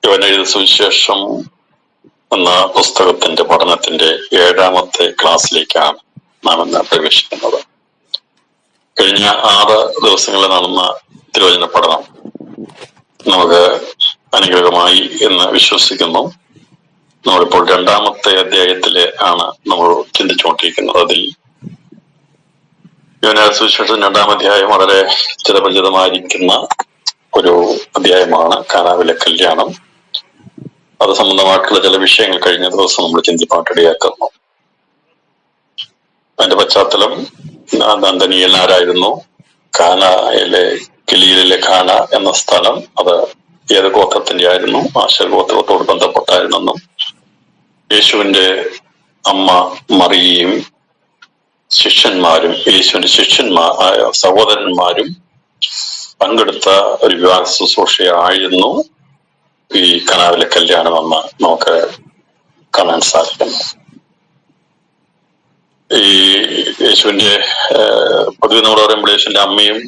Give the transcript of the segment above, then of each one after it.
യോഹന്നാൻ സുവിശേഷം എന്ന പുസ്തകത്തിന്റെ പഠനത്തിന്റെ 7ാമത്തെ ക്ലാസ്സിലേക്കാണ് നാം ഇന്ന് പ്രവേശിക്കുന്നത്. കഴിഞ്ഞ 6 ദിവസങ്ങളിൽ നടന്ന തിരുവചന പഠനം നമുക്ക് അനുഗ്രഹമായി എന്ന് വിശ്വസിക്കുന്നു. നമ്മളിപ്പോൾ 2ാമത്തെ അധ്യായത്തിലെ ആണ് നമ്മൾ ചിന്തിച്ചുകൊണ്ടിരിക്കുന്നത്. അതിൽ യോഹന്നാൻ സുവിശേഷം 2ാം അധ്യായം വളരെ ചിരപരിചിതമായിരിക്കുന്ന ഒരു അധ്യായമാണ്. കാനാവിലെ കല്യാണം. അത് സംബന്ധമായിട്ടുള്ള ചില വിഷയങ്ങൾ കഴിഞ്ഞ ദിവസം നമ്മൾ ചിന്തിപ്പാട്ടിടയാക്കുന്നു. അതിന്റെ പശ്ചാത്തലം നന്ദനീയൻ ആരായിരുന്നു, കാനായിലെ ഗലീലിലെ കാന എന്ന സ്ഥലം അത് ഏത് ഗോത്രത്തിന്റെ ആയിരുന്നു, ആശേർ ഗോത്രത്തോട് ബന്ധപ്പെട്ടായിരുന്നെന്നും യേശുവിന്റെ അമ്മ മറിയയും ശിഷ്യന്മാരും യേശുവിന്റെ സഹോദരന്മാരും പങ്കെടുത്ത ഒരു വിവാഹ ശുശ്രൂഷയായിരുന്നു ഈ കനാവിലെ കല്യാണമെന്ന് നമുക്ക് കാണാൻ സാധിക്കുന്നു. ഈ യേശുവിന്റെ പൊതുവെ നമ്മൾ പറയുമ്പോൾ യേശുവിന്റെ അമ്മയും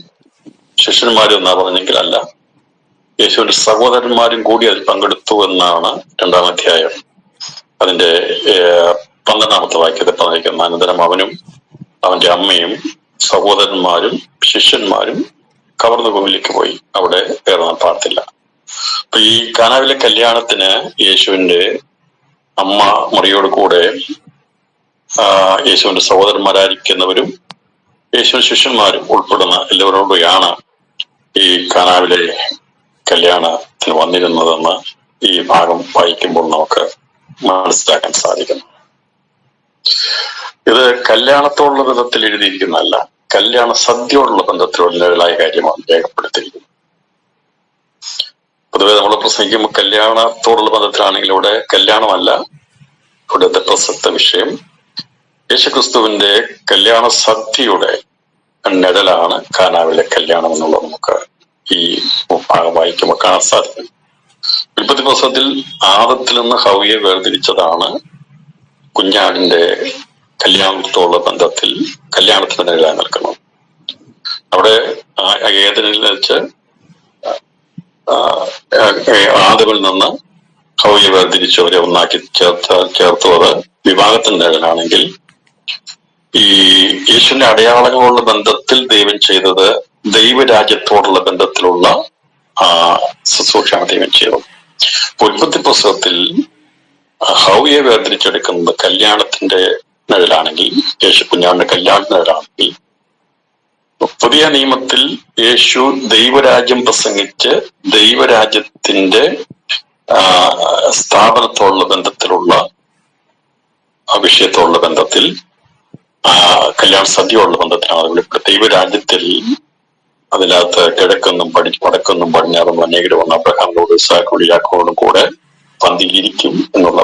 ശിഷ്യന്മാരും എന്നാ പറഞ്ഞെങ്കിൽ അല്ല, യേശുവിന്റെ സഹോദരന്മാരും കൂടി അതിൽ പങ്കെടുത്തു എന്നാണ് 2ാം അധ്യായം അതിന്റെ 12ാമത്തെ വാക്യത്തിൽ പറഞ്ഞിരിക്കുന്നത്. അനന്തരം അവനും അവന്റെ അമ്മയും സഹോദരന്മാരും ശിഷ്യന്മാരും കവർന്നുകോവിലേക്ക് പോയി, അവിടെ കയറാൻ പാടത്തില്ല. അപ്പൊ ഈ കാനാവിലെ കല്യാണത്തിന് യേശുവിന്റെ അമ്മ മറിയോട് കൂടെ യേശുവിന്റെ സഹോദരന്മാരായിരിക്കുന്നവരും യേശുവിന്റെ ശിഷ്യന്മാരും ഉൾപ്പെടുന്ന എല്ലാവരോടുമാണ് ഈ കാനാവിലെ കല്യാണത്തിന് വന്നിരുന്നതെന്ന് ഈ ഭാഗം വായിക്കുമ്പോൾ നമുക്ക് മനസ്സിലാക്കാൻ സാധിക്കുന്നു. ഇത് കല്യാണത്തോടുള്ള ബന്ധത്തിൽ എഴുതിയിരിക്കുന്നതല്ല, കല്യാണ സദ്യയോടുള്ള ബന്ധത്തിലുള്ള കാര്യമാണ് രേഖപ്പെടുത്തിയിരിക്കുന്നത്. പൊതുവെ നമ്മൾ പ്രസംഗിക്കുമ്പോൾ കല്യാണത്തോടുള്ള ബന്ധത്തിലാണെങ്കിൽ ഇവിടെ കല്യാണമല്ല ഇവിടുത്തെ പ്രസക്ത വിഷയം. യേശുക്രിസ്തുവിന്റെ കല്യാണ സദ്യയുടെ നിഴലാണ് കാനാവിലെ കല്യാണം എന്നുള്ളത് നമുക്ക് ഈ ഭാഗം വായിക്കുമ്പോൾ കാണാൻ സാധിക്കും. ഉൽപ്പത്തി പുസ്തകത്തിൽ ആദത്തിൽ നിന്ന് ഹവ്വയെ വേർതിരിച്ചതാണ് കുഞ്ഞാടിന്റെ കല്യാണത്തോടുള്ള ബന്ധത്തിൽ കല്യാണത്തിന് നിഴലായി നിൽക്കുന്നത്. അവിടെ ഏദനിൽ വെച്ച് ആദമിൽ നിന്ന് ഹവ്വയെ വേർതിരിച്ചവരെ ഒന്നാക്കി ചേർത്തുന്നത് വിവാഹത്തിന് നിഴലാണെങ്കിൽ, ഈ യേശുവിന്റെ അടയാളങ്ങളുള്ള ബന്ധത്തിൽ ദൈവം ചെയ്തത് ദൈവരാജ്യത്തോടുള്ള ബന്ധത്തിലുള്ള ശുശ്രൂഷയാണ് ദൈവം ചെയ്തത്. ഉൽപ്പത്തി പുസ്തകത്തിൽ ഹവ്വയെ വേർതിരിച്ചെടുക്കുന്നത് കല്യാണത്തിന്റെ നിഴലാണെങ്കിൽ, യേശു കുഞ്ഞാടിന്റെ കല്യാണത്തിന്റെ നിഴലാണെങ്കിൽ, പുതിയ നിയമത്തിൽ യേശു ദൈവരാജ്യം പ്രസംഗിച്ച് ദൈവരാജ്യത്തിന്റെ സ്ഥാപനത്തോടുള്ള ബന്ധത്തിലുള്ള വിഷയത്തോടുള്ള ബന്ധത്തിൽ കല്യാണ സദ്യയോടുള്ള ബന്ധത്തിലാണ് വിളിക്കുന്നത്. ദൈവരാജ്യത്തിൽ അതിനകത്ത് കിഴക്കെന്നും വടക്കെന്നും പടിഞ്ഞാറെന്നും അനേകരും വന്ന് അബ്രഹാമിനോടും ഇസ്ഹാക്കിനോടും യാക്കോബിനോടും കൂടെ പന്തിയിരിക്കും എന്നുള്ള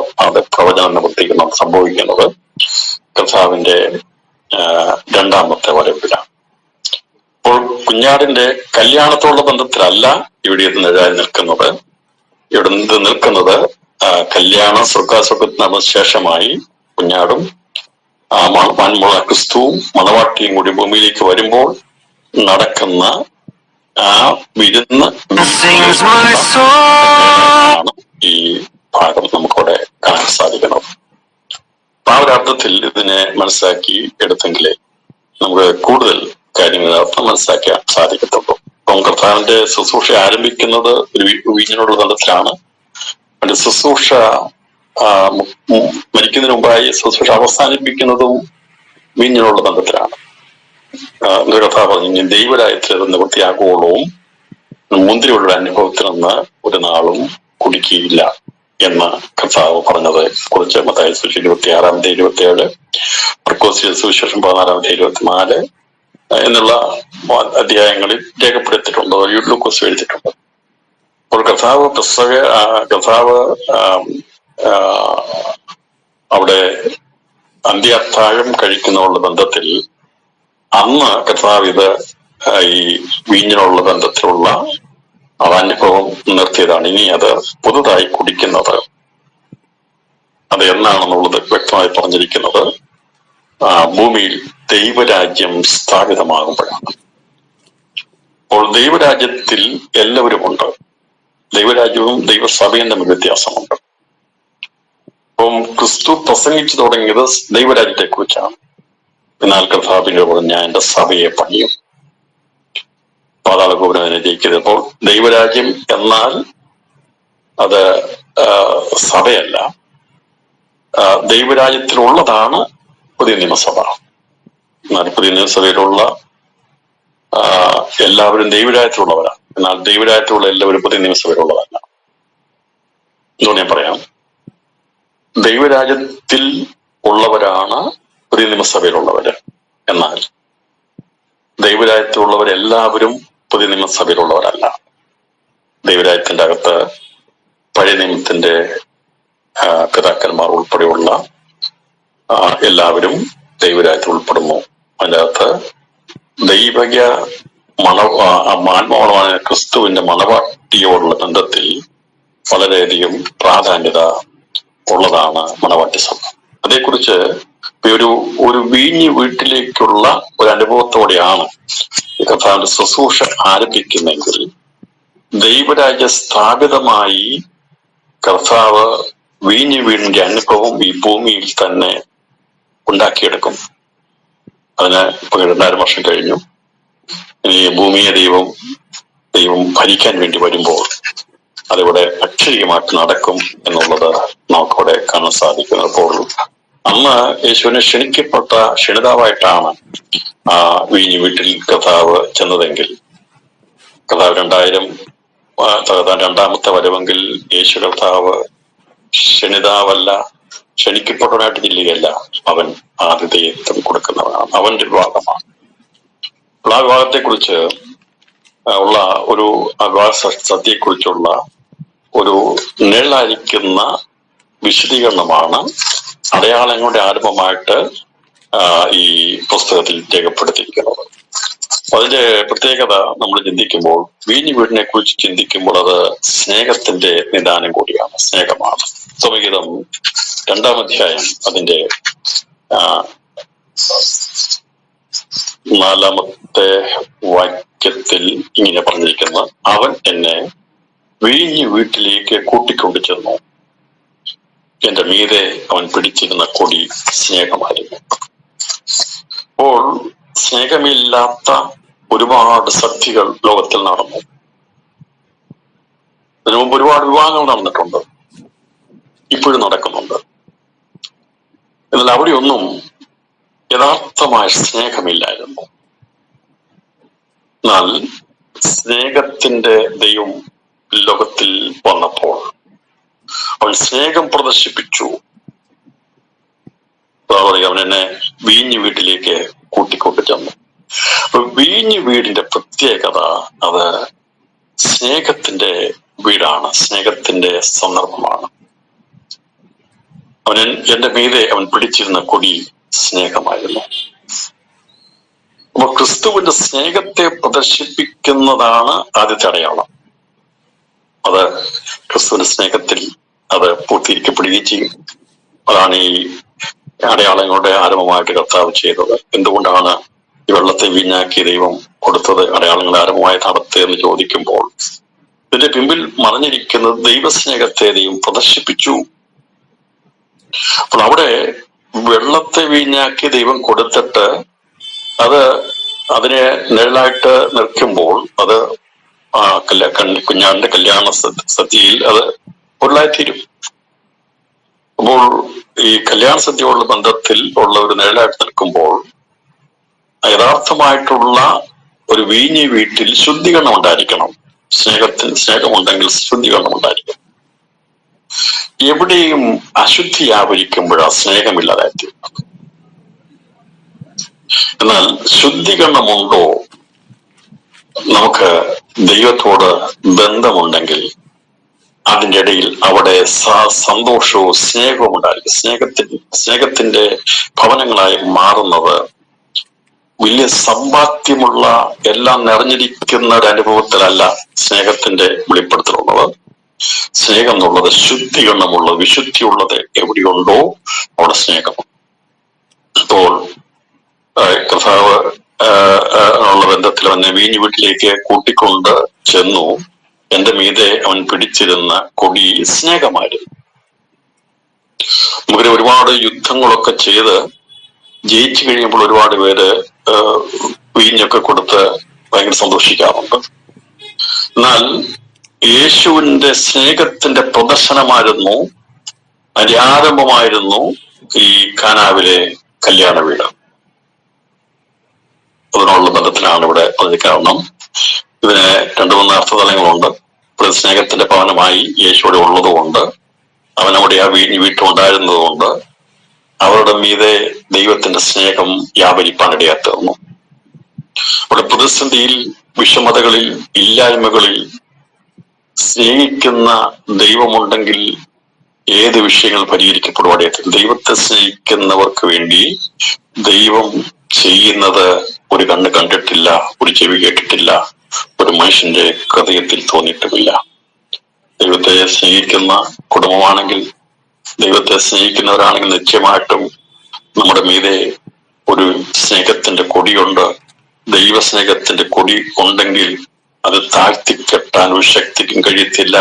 പ്രവചനം നിവർത്തിക്കുന്ന സംഭവിക്കുന്നത് കർത്താവിന്റെ 2ാമത്തെ വരവിലാണ്. അപ്പോൾ കുഞ്ഞാടിന്റെ കല്യാണത്തോടുള്ള ബന്ധത്തിലല്ല ഇവിടെ നിഴലായി നിൽക്കുന്നത്. ഇവിടെ നിൽക്കുന്നത് കല്യാണ സ്വർഗാസുഖത്തിന് ശേഷമായി കുഞ്ഞാടും ക്രിസ്തുവും മണവാട്ടിയും കൂടി ഭൂമിയിലേക്ക് വരുമ്പോൾ നടക്കുന്ന ആ വിരുന്ന് ഈ ഭാഗം നമുക്കവിടെ കാണാൻ സാധിക്കുന്നത്. ആ ഒരു അർത്ഥത്തിൽ ഇതിനെ മനസ്സിലാക്കി എടുത്തെങ്കിലേ നമുക്ക് കൂടുതൽ കാര്യങ്ങൾ അർത്ഥം മനസ്സിലാക്കാൻ സാധിക്കത്തുള്ളൂ. അപ്പം കർത്താവിന്റെ ശുശ്രൂഷ ആരംഭിക്കുന്നത് ഒരു വീഞ്ഞിനോടുള്ള ബന്ധത്തിലാണ്. അതിന്റെ ശുശ്രൂഷ മരിക്കുന്നതിന് മുമ്പായി ശുശ്രൂഷ അവസാനിപ്പിക്കുന്നതും വീഞ്ഞിനോടുള്ള ബന്ധത്തിലാണ്. കർത്താവ് പറഞ്ഞു, ദൈവരാജ്യത്തിൽ നിവൃത്തിയാകുവോളവും മുന്തിരിയുള്ള അനുഭവത്തിൽ നിന്ന് ഒരു നാളും കുടിക്കുകയില്ല എന്ന് കർത്താവ് പറഞ്ഞത് കുറിച്ച് മത്തായി സുവിശേഷം 26-ാമത്തെ 27, മർക്കോസ് സുവിശേഷം 14-ാമത്തെ 24 എന്നുള്ള അധ്യായങ്ങളിൽ രേഖപ്പെടുത്തിയിട്ടുണ്ട്, ലൂക്കോസ് എഴുതിയിട്ടുണ്ട്. അപ്പോൾ കർത്താവ് അവിടെ അന്ത്യാത്താഴം കഴിക്കുന്നതിനുള്ള ബന്ധത്തിൽ അന്ന് കർത്താവ് ഇത് ഈ വീഞ്ഞിനുള്ള ബന്ധത്തിലുള്ള അനുഭവം നിർത്തിയതാണ്. ഇനി അത് പുതുതായി കുടിക്കുന്നത് അത് എന്നാണെന്നുള്ളത് വ്യക്തമായി പറഞ്ഞിരിക്കുന്നത് ഭൂമിയിൽ ദൈവരാജ്യം സ്ഥാപിതമാകുമ്പോഴാണ്. അപ്പോൾ ദൈവരാജ്യത്തിൽ എല്ലാവരുമുണ്ട്. ദൈവരാജ്യവും ദൈവസഭയും തമ്മിൽ വ്യത്യാസമുണ്ട്. അപ്പം ക്രിസ്തു പ്രസംഗിച്ചു തുടങ്ങിയത് ദൈവരാജ്യത്തെ കുറിച്ചാണ്. എന്നാൽ കർത്താവിന്റെ പറഞ്ഞു, ഞാൻ എന്റെ സഭയെ പണിയും, പാതാളഗോപുരം അതിനെ ജയിക്കരുത്. അപ്പോൾ ദൈവരാജ്യം എന്നാൽ അത് സഭയല്ല, ദൈവരാജ്യത്തിലുള്ളതാണ് പുതിയ നിയമസഭ. എന്നാൽ പുതിയ നിയമസഭയിലുള്ള എല്ലാവരും ദൈവരാജ്യത്തിലുള്ളവരാണ്. എന്നാൽ ദൈവരാജ്യത്തിലുള്ള എല്ലാവരും പുതിയ നിയമസഭയിലുള്ളതല്ല. എന്തുകൊണ്ട് ഞാൻ പറയാം, ദൈവരാജ്യത്തിൽ ഉള്ളവരാണ് പുതിയ നിയമസഭയിലുള്ളവര്. എന്നാൽ ദൈവരാജ്യത്തിലുള്ളവരെല്ലാവരും പുതിയ നിയമസഭയിലുള്ളവരല്ല. ദൈവരാജ്യത്തിന്റെ അകത്ത് പഴയ നിയമത്തിന്റെ പിതാക്കന്മാർ ഉൾപ്പെടെയുള്ള എല്ലാവരും ദൈവരാജ്യത്തിൽ ഉൾപ്പെടുന്നു. അതിൻ്റെ അകത്ത് ദൈവിക ആത്മാവായ ക്രിസ്തുവിന്റെ മണവാട്ടിയോടുള്ള ബന്ധത്തിൽ വളരെയധികം പ്രാധാന്യത ഉള്ളതാണ് മണവാട്ടി സഭ. അതേക്കുറിച്ച് ഒരു വീഞ്ഞ് വീട്ടിലേക്കുള്ള ഒരു അനുഭവത്തോടെയാണ് കർത്താവിന്റെ ശുശ്രൂഷ ആരംഭിക്കുന്നെങ്കിൽ ദൈവരാജ്യ സ്ഥാപിതമായി കർത്താവ് വീഞ്ഞ് വീടിന്റെ അനുഭവം ഈ ഭൂമിയിൽ തന്നെ ഉണ്ടാക്കിയെടുക്കും. അതിന് ഇപ്പൊ 2000 വർഷം കഴിഞ്ഞു. ഈ ഭൂമിയെ ദൈവം ഭരിക്കാൻ വേണ്ടി വരുമ്പോൾ അതിവിടെ അക്ഷരീയമായിട്ട് നടക്കും എന്നുള്ളത് നമുക്കവിടെ കാണാൻ സാധിക്കുന്നു. അപ്പോൾ അന്ന് യേശുവിനെ ക്ഷണിക്കപ്പെട്ട ക്ഷണിതാവായിട്ടാണ് വീഞ്ഞ് വീട്ടിൽ കർത്താവ് ചെന്നതെങ്കിൽ, കർത്താവ് 2000 വരവെങ്കിൽ യേശു കർത്താവ് ക്ഷണിതാവല്ല, ക്ഷണിക്കപ്പെട്ടവനായിട്ട് ചെല്ലുകയല്ല, അവൻ ആതിഥേയത്വം കൊടുക്കുന്നവനാണ്. അവന്റെ വിവാഹമാണ്. ആ വിവാഹത്തെക്കുറിച്ച് ഉള്ള ഒരു വിവാഹ സദ്യയെക്കുറിച്ചുള്ള ഒരു നിഴലായിരിക്കുന്ന വിശദീകരണമാണ് അടയാളങ്ങളുടെ ആരംഭമായിട്ട് ഈ പുസ്തകത്തിൽ രേഖപ്പെടുത്തിയിരിക്കുന്നത്. അതിന്റെ പ്രത്യേകത നമ്മൾ ചിന്തിക്കുമ്പോൾ, വീഞ്ഞ് വീടിനെ കുറിച്ച് ചിന്തിക്കുമ്പോൾ അത് സ്നേഹത്തിന്റെ നിദാനം കൂടിയാണ്, സ്നേഹമാണ്. സംഗീതം 2-ാം അധ്യായം അതിന്റെ 4-ാമത്തെ വാക്യത്തിൽ ഇങ്ങനെ പറഞ്ഞിരിക്കുന്ന, അവൻ എന്നെ വീഞ്ഞ് വീട്ടിലേക്ക് കൂട്ടിക്കൊണ്ടു ചെന്നു, എന്റെ മീതെ അവൻ പിടിച്ചിരുന്ന കൊടി സ്നേഹമായിരുന്നു. അപ്പോൾ സ്നേഹമില്ലാത്ത ഒരുപാട് സദ്യകൾ ലോകത്തിൽ നടന്നു. അതിനു മുമ്പ് ഒരുപാട് വിവാഹങ്ങൾ നടന്നിട്ടുണ്ട്, ഇപ്പോഴും നടക്കുന്നുണ്ട്. എന്നാൽ അവിടെയൊന്നും യഥാർത്ഥമായ സ്നേഹമില്ലായിരുന്നു. എന്നാൽ സ്നേഹത്തിന്റെ ദൈവം ലോകത്തിൽ വന്നപ്പോൾ അവൻ സ്നേഹം പ്രദർശിപ്പിച്ചു. അവൻ എന്നെ വീഞ്ഞ് വീട്ടിലേക്ക് കൂട്ടിക്കൊണ്ടു ചെന്നു. അപ്പൊ വീഞ്ഞ് വീടിന്റെ പ്രത്യേകത അത് സ്നേഹത്തിന്റെ വീടാണ്, സ്നേഹത്തിന്റെ സന്ദർഭമാണ്. എന്റെ മീതെ അവൻ പിടിച്ചിരുന്ന കൊടി സ്നേഹമായിരുന്നു. അപ്പൊ ക്രിസ്തുവിന്റെ സ്നേഹത്തെ പ്രദർശിപ്പിക്കുന്നതാണ് ആദ്യത്തെ അടയാളം. അത് ക്രിസ്തുവിന്റെ സ്നേഹത്തിൽ അത് പൂർത്തീകരിക്കപ്പെടുകയും ചെയ്യും. അതാണ് ഈ അടയാളങ്ങളുടെ ആരംഭമായിട്ട് കർത്താവ് ചെയ്തത്. എന്തുകൊണ്ടാണ് ഈ വെള്ളത്തെ വീഞ്ഞാക്കി ദൈവം കൊടുത്തത്, അടയാളങ്ങളുടെ ആരംഭമായി നടത്തുക എന്ന് ചോദിക്കുമ്പോൾ, ഇതിന്റെ പിമ്പിൽ മറഞ്ഞിരിക്കുന്നത് ദൈവസ്നേഹത്തെ ദൈവം പ്രദർശിപ്പിച്ചു. അപ്പോൾ അവിടെ വെള്ളത്തെ വീഞ്ഞാക്കി ദൈവം കൊടുത്തിട്ട് അതിനെ നിഴലായിട്ട് നിൽക്കുമ്പോൾ അത് കുഞ്ഞാന്റെ കല്യാണ സദ്യയിൽ അത് പൊരുളായിത്തീരും. അപ്പോൾ ഈ കല്യാണ സദ്യയോടുള്ള ബന്ധത്തിൽ ഉള്ള ഒരു നിഴലായിട്ട് നിൽക്കുമ്പോൾ യഥാർത്ഥമായിട്ടുള്ള ഒരു വീഞ്ഞ് വീട്ടിൽ ശുദ്ധീകരണം ഉണ്ടായിരിക്കണം. സ്നേഹമുണ്ടെങ്കിൽ ശുദ്ധീകരണം ഉണ്ടായിരിക്കണം. എവിടെയും അശുദ്ധി ആവരിക്കുമ്പോഴാ സ്നേഹമില്ലാതായിത്തീരുന്നത്. എന്നാൽ ശുദ്ധീകരണമുണ്ടോ, നമുക്ക് ദൈവത്തോട് ബന്ധമുണ്ടെങ്കിൽ അതിൻ്റെ ഇടയിൽ അവിടെ സന്തോഷവും സ്നേഹവും ഉണ്ടായിരിക്കും. സ്നേഹത്തിന്റെ ഭവനങ്ങളായി മാറുന്നത് വലിയ സമ്പാദ്യമുള്ള എല്ലാം നിറഞ്ഞിരിക്കുന്ന ഒരു അനുഭവത്തിലല്ല സ്നേഹത്തിന്റെ വെളിപ്പെടുത്തലുള്ളത്. സ്നേഹം എന്നുള്ളത് ശുദ്ധീകരണമുള്ളത്, വിശുദ്ധിയുള്ളത് എവിടെയുണ്ടോ അവിടെ സ്നേഹം. ഇപ്പോൾ കർത്താവ് ഉള്ള ബന്ധത്തിൽ അവനെ വീഞ്ഞ് വീട്ടിലേക്ക് കൂട്ടിക്കൊണ്ട് ചെന്നു. എന്റെ മീതെ അവൻ പിടിച്ചിരുന്ന കൊടി സ്നേഹമായിരുന്നു. നമുക്കൊരു ഒരുപാട് യുദ്ധങ്ങളൊക്കെ ചെയ്ത് ജയിച്ചു കഴിയുമ്പോൾ ഒരുപാട് പേര് വീഞ്ഞൊക്കെ കൊടുത്ത് ഭയങ്കര സന്തോഷിക്കാറുണ്ട്. എന്നാൽ യേശുവിന്റെ സ്നേഹത്തിന്റെ പ്രദർശനമായിരുന്നു, അതിന്റെ ആരംഭമായിരുന്നു ഈ കാനാവിലെ കല്യാണ വീട്. അതിനുള്ള ബന്ധത്തിലാണ് ഇവിടെ പറഞ്ഞ. കാരണം ഇതിന് 2-3 അർത്ഥതലങ്ങളുണ്ട്. ഇവിടെ സ്നേഹത്തിന്റെ ഭവനമായി യേശുവിടെ ഉള്ളതുകൊണ്ട്, അവനവിടെ ആ വീട്ടിലുണ്ടായിരുന്നത് കൊണ്ട് അവരുടെ മീതെ ദൈവത്തിന്റെ സ്നേഹം വ്യാപരിപ്പാൻ ഇടയാത്തീർന്നു. അവിടെ പ്രതിസന്ധിയിൽ, വിഷമതകളിൽ, ഇല്ലായ്മകളിൽ സ്നേഹിക്കുന്ന ദൈവമുണ്ടെങ്കിൽ ഏത് വിഷയങ്ങൾ പരിഹരിക്കപ്പെടുവാടേ. ദൈവത്തെ സ്നേഹിക്കുന്നവർക്ക് വേണ്ടി ദൈവം ചെയ്യുന്നത് ഒരു കണ്ണ് കണ്ടിട്ടില്ല, ഒരു ചെവി കേട്ടിട്ടില്ല, ഒരു മനുഷ്യന്റെ ഹൃദയത്തിൽ തോന്നിയിട്ടുമില്ല. ദൈവത്തെ സ്നേഹിക്കുന്ന കുടുംബമാണെങ്കിൽ, ദൈവത്തെ സ്നേഹിക്കുന്നവരാണെങ്കിൽ നിശ്ചയമായിട്ടും നമ്മുടെ മീതെ ഒരു സ്നേഹത്തിന്റെ കൊടിയുണ്ട്. ദൈവസ്നേഹത്തിന്റെ കൊടി ഉണ്ടെങ്കിൽ അത് താഴ്ത്തിക്കെട്ടാൻ ഒരു ശക്തിക്കും കഴിയത്തില്ല.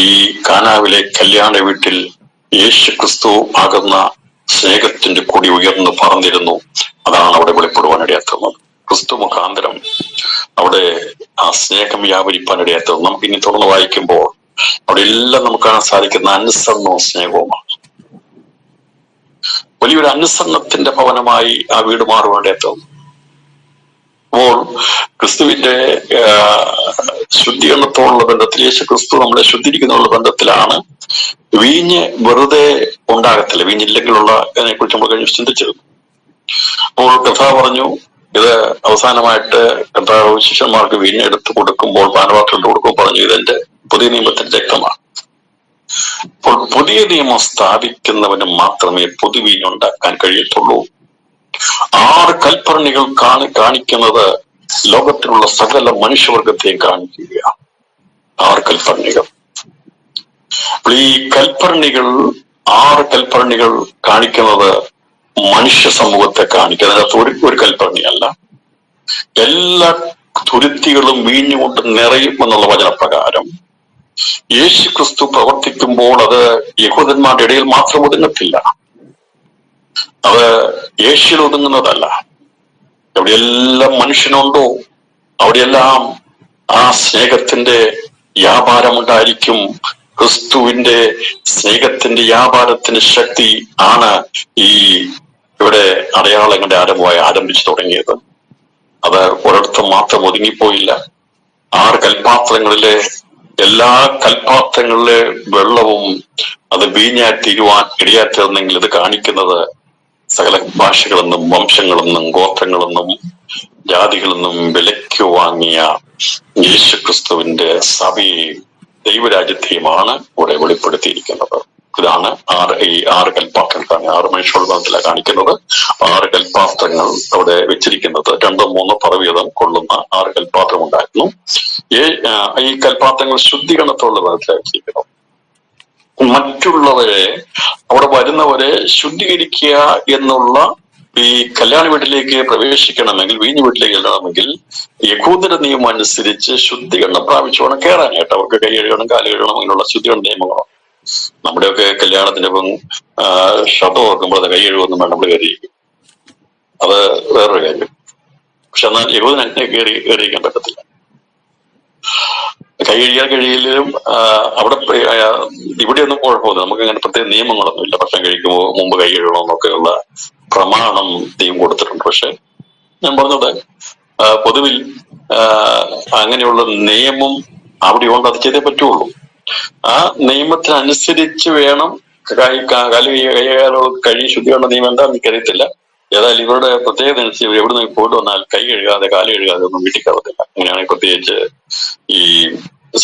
ഈ കാനാവിലെ കല്യാണ വീട്ടിൽ യേശു ക്രിസ്തു ആകുന്ന സ്നേഹത്തിന്റെ കൊടി ഉയർന്നു പറന്നിരുന്നു. അതാണ് അവിടെ വെളിപ്പെടുവാനിടയാത്തുന്നത്. ക്രിസ്തു മുഖാന്തരം അവിടെ ആ സ്നേഹം വ്യാപരിപ്പാനിടയാത്തുന്നത്. നമുക്ക് ഇനി തുറന്ന് വായിക്കുമ്പോൾ അവിടെ എല്ലാം നമുക്ക് കാണാൻ സാധിക്കുന്ന അനുസരണവും സ്നേഹവുമാണ്. വലിയൊരു അനുസരണത്തിന്റെ ഭവനമായി ആ വീട് മാറുവാനിടയാത്തുന്നു. അപ്പോൾ ക്രിസ്തുവിന്റെ ശുദ്ധീകരണത്തോടുള്ള ബന്ധത്തിൽ, യേശു ക്രിസ്തു നമ്മളെ ശുദ്ധീകരിക്കുന്നുള്ള ബന്ധത്തിലാണ്. വീഞ്ഞ് വെറുതെ ഉണ്ടാകത്തില്ല. വീഞ്ഞില്ലെങ്കിലുള്ള അതിനെ കുറിച്ച് നമ്മൾ കഴിഞ്ഞ് ചിന്തിച്ചിരുന്നു. അപ്പോൾ കർത്താവ് പറഞ്ഞു, ഇത് അവസാനമായിട്ട് കർത്താവ് ശിഷ്യന്മാർക്ക് വീഞ്ഞ് എടുത്ത് കൊടുക്കുമ്പോൾ, പാനപാത്രം കൊടുക്കുമ്പോൾ പറഞ്ഞു, ഇതെന്റെ പുതിയ നിയമത്തിന്റെ രക്തമാണ്. അപ്പോൾ പുതിയ നിയമം സ്ഥാപിക്കുന്നവന് മാത്രമേ പുതുവീഞ്ഞുണ്ടാക്കാൻ കഴിയത്തുള്ളൂ. 6 കൽപ്പരണികൾ കാണിക്കുന്നത് ലോകത്തിലുള്ള സകല മനുഷ്യവർഗത്തെയും കാണിക്കുകയാണ്. 6 കൽപ്പരണികൾ. ഈ കൽപ്പരണികൾ, 6 കൽപ്പരണികൾ കാണിക്കുന്നത് മനുഷ്യ സമൂഹത്തെ കാണിക്കുക. അതിനകത്ത് ഒരു കൽപ്പരണിയല്ല, എല്ലാ തുരുത്തികളും വീഞ്ഞുകൊണ്ട് നിറയും എന്നുള്ള വചനപ്രകാരം യേശു ക്രിസ്തു പ്രവർത്തിക്കുമ്പോൾ അത് യഹൂദന്മാരുടെ ഇടയിൽ മാത്രം ഒതുങ്ങത്തില്ല, അത് യേശുവിൽ ഒതുങ്ങുന്നതല്ല. എവിടെയെല്ലാം മനുഷ്യനുണ്ടോ അവിടെയെല്ലാം ആ സ്നേഹത്തിന്റെ വ്യാപാരമുണ്ടായിരിക്കും. ക്രിസ്തുവിന്റെ സ്നേഹത്തിന്റെ വ്യാപാരത്തിന്റെ ശക്തി ആണ് ഈ ഇവിടെ അടയാളങ്ങളുടെ ആരംഭിച്ചു തുടങ്ങിയത്. അത് ഒരിടത്തും മാത്രം ഒതുങ്ങിപ്പോയില്ല. 6 കൽപാത്രങ്ങളിലെ എല്ലാ കൽപാത്രങ്ങളിലെ വെള്ളവും അത് വീഞ്ഞായി തീരുവാൻ ഇടയാറ്റിരുന്നെങ്കിൽ ഇത് കാണിക്കുന്നത് സകല ഭാഷകളെന്നും വംശങ്ങളെന്നും ഗോത്രങ്ങളെന്നും ജാതികളെന്നും വിലയ്ക്ക് വാങ്ങിയ യേശു ക്രിസ്തുവിന്റെ സഭയെയും ദൈവരാജ്യത്തെയുമാണ് ഇവിടെ വെളിപ്പെടുത്തിയിരിക്കുന്നത്. ഇതാണ് ഈ 6 കൽപാത്രങ്ങൾ. 6 മനുഷ്യർത്തിലാണ് കാണിക്കുന്നത്. 6 കൽപാത്രങ്ങൾ അവിടെ വെച്ചിരിക്കുന്നത് 2-3 പറവീതം കൊള്ളുന്ന 6 കൽപാത്രം ഉണ്ടായിരുന്നു. ഈ കൽപാത്രങ്ങൾ ശുദ്ധീകരണത്തോടുള്ള ബന്ധത്തിലാണ് വെച്ചിരിക്കുന്നത്. മറ്റുള്ളവരെ, അവിടെ വരുന്നവരെ ശുദ്ധീകരിക്കുക എന്നുള്ള, ഈ കല്യാണ വീട്ടിലേക്ക് പ്രവേശിക്കണമെങ്കിൽ, വീഞ്ഞു വീട്ടിലേക്ക് ചെല്ലണമെങ്കിൽ യഹൂദരുടെ നിയമം അനുസരിച്ച് ശുദ്ധീകരണം പ്രാപിച്ചു വേണം കയറാനായിട്ട്. അവർക്ക് കൈ കഴുകണം, കാല് കഴുകണം, അങ്ങനെയുള്ള ശുദ്ധീകരണ നിയമങ്ങളാണ്. നമ്മുടെയൊക്കെ കല്യാണത്തിന്റെ ഇപ്പം ശബ്ദം ഓർക്കുമ്പോൾ അത് കൈ കഴുകൊന്നും വേണം, നമ്മൾ കയറിയിരിക്കും. അത് വേറൊരു കാര്യം. പക്ഷെ എന്നാൽ യഹൂദനെ കയറിയിരിക്കാൻ പറ്റത്തില്ല. കൈ കഴിയിലും അവിടെ ഇവിടെയൊന്നും കുഴപ്പമില്ല. നമുക്ക് അങ്ങനെ പ്രത്യേക നിയമങ്ങളൊന്നും ഇല്ല. ഭക്ഷണം കഴിക്കുമ്പോൾ മുമ്പ് കൈ കഴുകണമെന്നൊക്കെയുള്ള പ്രമാണം ദൈവം കൊടുത്തിട്ടുണ്ട്. പക്ഷെ ഞാൻ പറഞ്ഞത് പൊതുവിൽ അങ്ങനെയുള്ള നിയമം അവിടെ ഉണ്ട്, അത് ചെയ്തേ പറ്റുള്ളൂ. ആ നിയമത്തിനനുസരിച്ച് വേണം കഴി ശുദ്ധീകരണ നിയമം എന്താ എനിക്കറിയത്തില്ല. ഏതായാലും ഇവരുടെ പ്രത്യേകത അനുസരിച്ച് എവിടെ നിന്ന് പോയിട്ട് വന്നാൽ കൈ കഴുകാതെ കാല് കഴുകാതെ ഒന്നും വീട്ടിൽ കയറത്തില്ല. അങ്ങനെയാണെങ്കിൽ പ്രത്യേകിച്ച് ഈ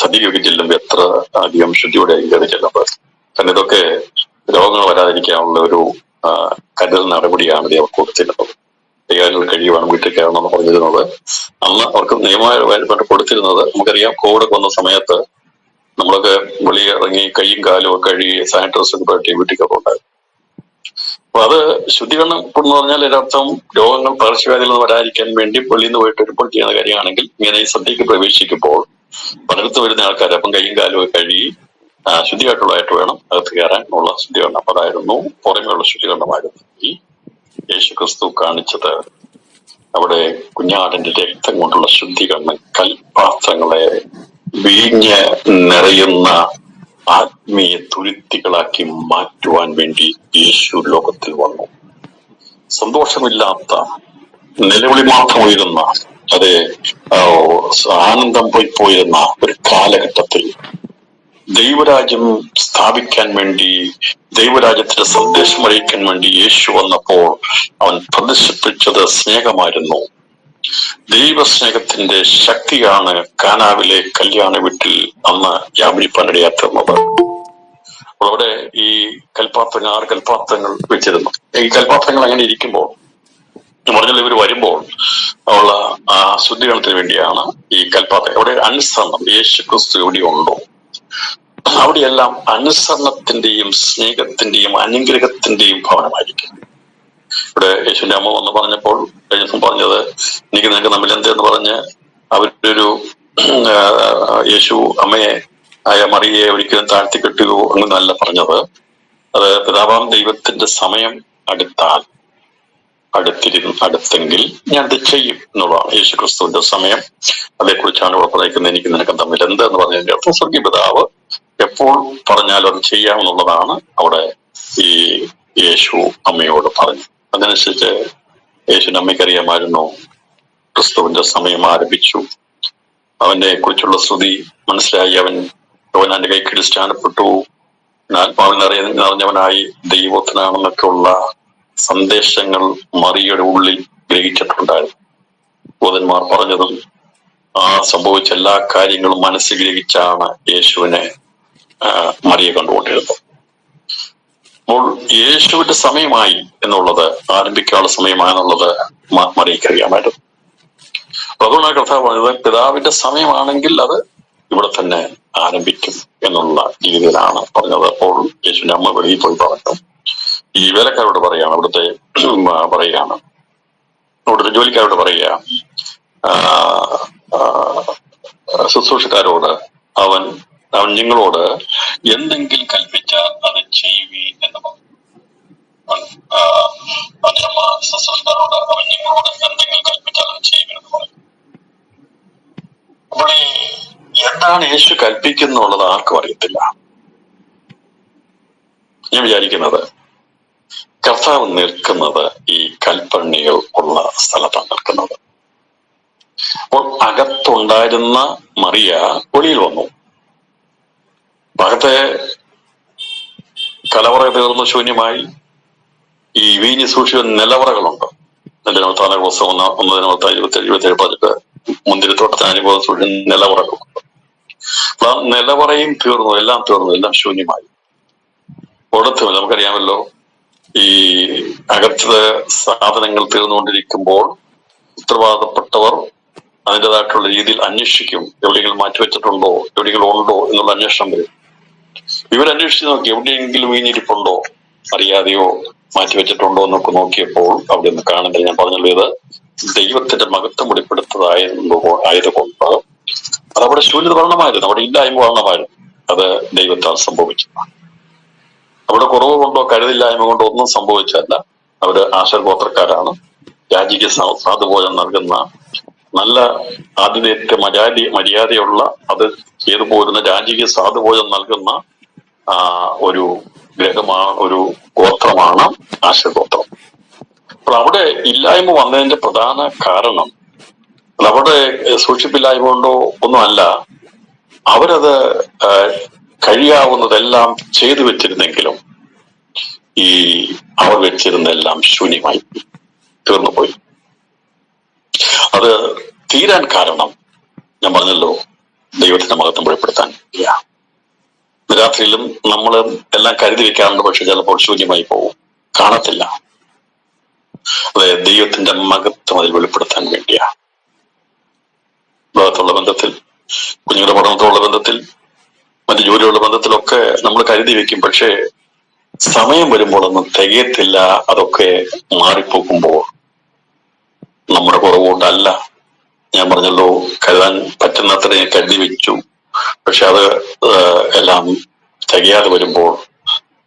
സദ്യയൊക്കെ ചെല്ലുമ്പോൾ എത്ര അധികം ശുദ്ധിയോടെ കയറി ചെല്ലുമ്പോൾ. കാരണം ഇതൊക്കെ രോഗങ്ങൾ വരാതിരിക്കാനുള്ള ഒരു കരുതൽ നടപടിയാണ് അവർ കൊടുത്തിരുന്നത്. കൈകാലുകൾ കഴിയുവാണ് വീട്ടിൽ കയറണമെന്ന് പറഞ്ഞിരുന്നത്. അന്ന് അവർക്ക് നിയമമായിട്ട് കൊടുത്തിരുന്നത്, നമുക്കറിയാം, കോവിഡ് വന്ന സമയത്ത് നമ്മളൊക്കെ വെളിയിറങ്ങി കൈയും കാലും ഒക്കെ കഴുകി സാനിറ്റൈസർ ഒക്കെ പറ്റി വീട്ടിൽ കയറുണ്ടായിരുന്നു. അപ്പൊ അത് ശുദ്ധീകരണം എന്ന് പറഞ്ഞാൽ ഒരർത്ഥം രോഗങ്ങൾ, പകർച്ചവ്യാധികൾ വരാതിരിക്കാൻ വേണ്ടി വെളിയിൽ നിന്ന് പോയിട്ട് ഇപ്പോൾ ചെയ്യുന്ന കാര്യമാണെങ്കിൽ ഇങ്ങനെ ഈ സദ്യക്ക് പ്രവേശിക്കുമ്പോൾ പലയിടത്ത് വരുന്ന ആൾക്കാർ അപ്പം കൈയും കാലും ഒക്കെ കഴുകി ശുദ്ധിയായിട്ടുള്ളതായിട്ട് വേണം അകത്ത് കയറാൻ ഉള്ള ശുദ്ധീകരണം. അപ്പൊ അതായിരുന്നു പുറമെയുള്ള ശുദ്ധീകരണമായിരുന്നു. ഈ യേശു ക്രിസ്തു കാണിച്ചത് അവിടെ കുഞ്ഞാടിന്റെ രക്തം കൊണ്ടുള്ള ശുദ്ധീകരണം, കൽപാത്രങ്ങളെ വീഞ്ഞ് നിറയുന്ന ആത്മീയ തുരുത്തികളാക്കി മാറ്റുവാൻ വേണ്ടി യേശു ലോകത്തിൽ വന്നു. സന്തോഷമില്ലാത്ത, നിലവിളി മാത്രം ഉയരുന്ന, അതെ, ആനന്ദം പോയിരുന്ന ഒരു കാലഘട്ടത്തിൽ ദൈവരാജ്യം സ്ഥാപിക്കാൻ വേണ്ടി, ദൈവരാജ്യത്തിന്റെ സന്ദേശം അറിയിക്കാൻ വേണ്ടി യേശു വന്നപ്പോൾ അവൻ പ്രദർശിപ്പിച്ചത് സ്നേഹമായിരുന്നു. ദൈവസ്നേഹത്തിന്റെ ശക്തിയാണ് കാനാവിലെ കല്യാണ വീട്ടിൽ അന്ന് വ്യാപരിപ്പാനിടയാത്തുന്നത്. അവിടെ ഈ കൽപാത്രങ്ങൾ, 6 കൽപാത്രങ്ങൾ വെച്ചിരുന്നു. ഈ കൽപാത്രങ്ങൾ അങ്ങനെ ഇരിക്കുമ്പോൾ പറഞ്ഞാൽ ഇവർ വരുമ്പോൾ ഉള്ള ആ ശുദ്ധീകരണത്തിന് വേണ്ടിയാണ് ഈ കൽപാത്രം. അവിടെ അനുസരണം, യേശു ക്രിസ്തു എവിടെയുണ്ടോ അവിടെയെല്ലാം അനുസരണത്തിന്റെയും സ്നേഹത്തിന്റെയും അനുഗ്രഹത്തിന്റെയും ഭവനമായിരിക്കും. ഇവിടെ യേശുവിന്റെ അമ്മ വന്ന് പറഞ്ഞപ്പോൾ കഴിഞ്ഞ ദിവസം പറഞ്ഞത്, എനിക്ക് നിങ്ങൾക്ക് തമ്മിൽ എന്തെന്ന് പറഞ്ഞ് അവരൊരു യേശു അമ്മയെ ആയ മറിയെ ഒരിക്കലും താഴ്ത്തി കെട്ടുകയോ അങ്ങനല്ല പറഞ്ഞത്. അത് പിതാവാം ദൈവത്തിന്റെ സമയം അടുത്തെങ്കിൽ ഞാൻ ഇത് ചെയ്യും എന്നുള്ളതാണ്. യേശു ക്രിസ്തുവിന്റെ സമയം, അതേക്കുറിച്ചാണ് ഇവിടെ പറയുന്നത്. എനിക്ക് നിനക്ക് തമ്മിൽ എന്തെന്ന് പറഞ്ഞതിന്റെ അർത്ഥം സ്വർഗീയ പിതാവ് എപ്പോൾ പറഞ്ഞാലും അത് ചെയ്യാമെന്നുള്ളതാണ് അവിടെ ഈ യേശു അമ്മയോട് പറഞ്ഞു. അതനുസരിച്ച് യേശുവിന്റെ അമ്മയ്ക്കറിയാമായിരുന്നു ക്രിസ്തുവിന്റെ സമയം ആരംഭിച്ചു. അവനെ കുറിച്ചുള്ള സ്തുതി മനസ്സിലായി. അവൻ യോഹന്നാന്റെ കൈക്കീഴിൽ സ്നാനപ്പെട്ടു, ആത്മാവിൽ നിറഞ്ഞവനായി ദൈവത്തിനാണെന്നൊക്കെയുള്ള സന്ദേശങ്ങൾ മറിയയുടെ ഉള്ളിൽ ഗ്രഹിച്ചിട്ടുണ്ടായിരുന്നു. ദൂതന്മാർ പറഞ്ഞതും സംഭവിച്ച എല്ലാ കാര്യങ്ങളും മനസ്സിൽ ഗ്രഹിച്ചാണ് യേശുവിനെ മറിയെ കണ്ടുകൊണ്ടിരുന്നത്. അപ്പോൾ യേശുവിന്റെ സമയമായി എന്നുള്ളത്, ആരംഭിക്കാനുള്ള സമയമായെന്നുള്ളത് മറിയക്കറിയാമായിരുന്നു. അതുകൊണ്ടാണ് കർത്താവ് പറഞ്ഞത്, പിതാവിന്റെ സമയമാണെങ്കിൽ അത് ഇവിടെ തന്നെ ആരംഭിക്കും എന്നുള്ള രീതിയിലാണ് പറഞ്ഞത്. അപ്പോൾ യേശുവിന്റെ അമ്മ വെളിയിൽ പോയി പറഞ്ഞു. ഈ വേലക്കാരോട് പറയാണ്, അവിടുത്തെ ജോലിക്കാരോട് പറയുക, ശുശ്രൂഷക്കാരോട് അവൻ നിങ്ങളോട് എന്തെങ്കിലും കൽപ്പിച്ചാൽ അത് ചെയ്യുവീ എന്ന് പറഞ്ഞു. ശുശ്രൂഷക്കാരോട് അവൻ നിങ്ങളോട് എന്തെങ്കിലും കൽപ്പിച്ചാൽ അത് ചെയ്യുവീ എന്ന് പറഞ്ഞു. അപ്പോൾ എന്താണ് യേശു കൽപ്പിക്കുന്നുള്ളത് ആർക്കും അറിയത്തില്ല. ഞാൻ വിചാരിക്കുന്നത് കർത്താവ് നിൽക്കുന്നത് ഈ കൽപ്പണികൾ ഉള്ള സ്ഥലത്താണ് നിൽക്കുന്നത്. അപ്പോൾ അകത്തുണ്ടായിരുന്ന മറിയ വെളിയിൽ വന്നു. അകത്തെ കലവറ തീർന്ന് ശൂന്യമായി. ഈ വീഞ്ഞ് സൂക്ഷിക്കുന്ന നിലവറകളുണ്ട്. ദിനവൃത്താന്ത പുസ്തകം 1:27 മുന്തിരിത്തോട്ടത്തിന് അനുഭവം സൂക്ഷിക്കുന്ന നിലവറകളുണ്ട്. അപ്പൊ ആ നിലവറയും തീർന്നു, എല്ലാം തീർന്നു, എല്ലാം ശൂന്യമായി. ഒരിടത്തും നമുക്കറിയാമല്ലോ, ഈ അകത്ത് സാധനങ്ങൾ തീർന്നുകൊണ്ടിരിക്കുമ്പോൾ ഉത്തരവാദപ്പെട്ടവർ അതിൻ്റെതായിട്ടുള്ള രീതിയിൽ അന്വേഷിക്കും. എവിടെയെങ്കിലും മാറ്റിവെച്ചിട്ടുണ്ടോ, എവിടെയെങ്കിലും ഉണ്ടോ എന്നുള്ള അന്വേഷണം വരും. ഇവരന്വേഷിച്ച് നോക്കി, എവിടെയെങ്കിലും വീഞ്ഞിരിപ്പുണ്ടോ, അറിയാതെയോ മാറ്റിവെച്ചിട്ടുണ്ടോ എന്നൊക്കെ നോക്കിയപ്പോൾ അവിടെ ഒന്ന് കാണുന്നില്ല. ഞാൻ പറഞ്ഞല്ലോ, ഇത് ദൈവത്തിന്റെ മഹത്വം ആയതുകൊണ്ട് അതവിടെ ശൂന്യത വർണ്ണമായിരുന്നു, അവിടെ ഇല്ലായ്മ വർണ്ണമായിരുന്നു. അത് ദൈവത്താൽ സംഭവിച്ചു. അവിടെ കുറവ് കൊണ്ടോ കരുതില്ലായ്മ കൊണ്ടോ ഒന്നും സംഭവിച്ചല്ല. അവര് ആശർ ഗോത്രക്കാരാണ്. രാജകീയ സാധുഭോജനം നൽകുന്ന, നല്ല ആതിഥേയത്വ മര്യാദയുള്ള, അത് ചെയ്തു പോരുന്ന രാജകീയ സാധുഭോജനം നൽകുന്ന ഒരു ഒരു ഗോത്രമാണ് ആശർ ഗോത്രം. അപ്പോൾ അവിടെ ഇല്ലായ്മ വന്നതിന്റെ പ്രധാന കാരണം അവിടെ സൂക്ഷിപ്പില്ലായ്മ കൊണ്ടോ ഒന്നുമല്ല. അവരത് കഴിയാവുന്നതെല്ലാം ചെയ്തു വെച്ചിരുന്നെങ്കിലും ഈ അവർ വെച്ചിരുന്നെല്ലാം ശൂന്യമായി തീർന്നുപോയി. അത് തീരാൻ കാരണം ഞാൻ പറഞ്ഞല്ലോ, ദൈവത്തിന്റെ മഹത്വം വെളിപ്പെടുത്താൻ ഇല്ല. രാത്രിയിലും നമ്മൾ എല്ലാം കരുതി വെക്കാറുണ്ട്, പക്ഷെ ചിലപ്പോൾ ശൂന്യമായി പോകും, കാണത്തില്ല. അതെ, ദൈവത്തിന്റെ മഹത്വം അതിൽ വെളിപ്പെടുത്താൻ വേണ്ടിയാ. ഭാഗത്തുള്ള ബന്ധത്തിൽ, കുഞ്ഞുങ്ങളുടെ പഠനത്തോടുള്ള ബന്ധത്തിൽ, മറ്റു ജോലിയുള്ള ബന്ധത്തിലൊക്കെ നമ്മൾ കരുതി വെക്കും. പക്ഷേ സമയം വരുമ്പോൾ ഒന്നും തികയത്തില്ല. അതൊക്കെ മാറിപ്പോകുമ്പോൾ നമ്മുടെ കുറവുകൊണ്ടല്ല, ഞാൻ പറഞ്ഞല്ലോ, കരുതാൻ പറ്റുന്നത്രയും കരുതി വെച്ചു. പക്ഷെ അത് എല്ലാം തികയാതെ വരുമ്പോൾ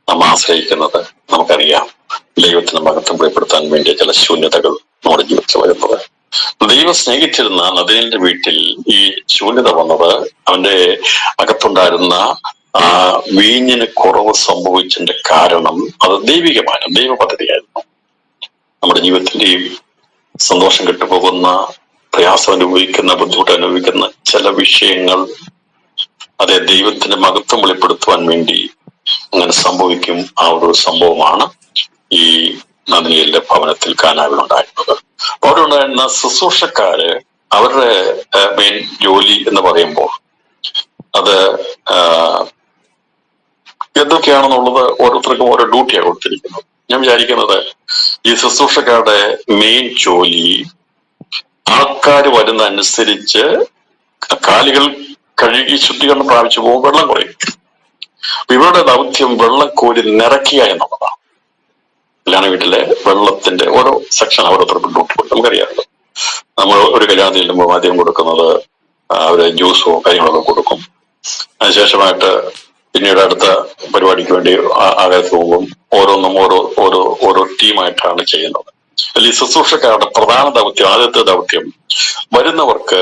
നാം ആശ്രയിക്കുന്നത് നമുക്കറിയാം. ദൈവത്തിന് മഹത്വം വെളിപ്പെടുത്താൻ വേണ്ടിയ ചില ശൂന്യതകൾ നമ്മുടെ ജീവിതത്തിൽ വരുന്നത്. ദൈവം സ്നേഹിച്ചിരുന്ന നദീലിന്റെ വീട്ടിൽ ഈ ശൂന്യത വന്നത് അവന്റെ അകത്തുണ്ടായിരുന്ന ആ വീഞ്ഞിന് കുറവ് സംഭവിച്ചതിന്റെ കാരണം അത് ദൈവികമായ ദൈവ പദ്ധതിയായിരുന്നു. നമ്മുടെ ജീവിതത്തിന്റെയും സന്തോഷം കെട്ടുപോകുന്ന, പ്രയാസം അനുഭവിക്കുന്ന, ബുദ്ധിമുട്ട് അനുഭവിക്കുന്ന ചില വിഷയങ്ങൾ അതേ ദൈവത്തിന്റെ മഹത്വം വെളിപ്പെടുത്തുവാൻ വേണ്ടി അങ്ങനെ സംഭവിക്കും. ആ ഒരു സംഭവമാണ് ഈ നദിനിയുടെ ഭവനത്തിൽ കാനാവിലുണ്ടായിരുന്നത്. അവിടെ ഉണ്ടായിരുന്ന ശുശ്രൂഷക്കാര് അവരുടെ മെയിൻ ജോലി എന്ന് പറയുമ്പോൾ അത് എന്തൊക്കെയാണെന്നുള്ളത് ഓരോരുത്തർക്കും ഓരോ ഡ്യൂട്ടിയാണ് കൊടുത്തിരിക്കുന്നത്. ഞാൻ വിചാരിക്കുന്നത് ഈ ശുശ്രൂഷക്കാരുടെ മെയിൻ ജോലി ആൾക്കാർ വരുന്ന അനുസരിച്ച് കാലുകൾ കഴുകി ശുദ്ധീകരണം പ്രാപിച്ചു പോകും, വെള്ളം കുറയും. ഇവരുടെ ദൗത്യം വെള്ളം കോരി നിറയ്ക്കുക എന്നുള്ളതാണ്. കല്യാണ വീട്ടിലെ വെള്ളത്തിന്റെ ഓരോ സെക്ഷൻ ഓരോരുത്തർക്കും ഡ്യൂട്ടി. നമുക്കറിയാമല്ലോ, നമ്മൾ ഒരു കല്യാണത്തിൽ ചെല്ലുമ്പോൾ ആദ്യം കൊടുക്കുന്നത് അവര് ജ്യൂസോ കാര്യങ്ങളൊക്കെ കൊടുക്കും. അതിനുശേഷമായിട്ട് പിന്നീട് അടുത്ത പരിപാടിക്ക് വേണ്ടി അകത്ത് പോകും. ഓരോന്നും ഓരോ ഓരോ ഓരോ ടീമായിട്ടാണ് ചെയ്യുന്നത്. ഈ ശുശ്രൂഷക്കാരുടെ പ്രധാന ദൗത്യം, ആദ്യത്തെ ദൗത്യം വരുന്നവർക്ക്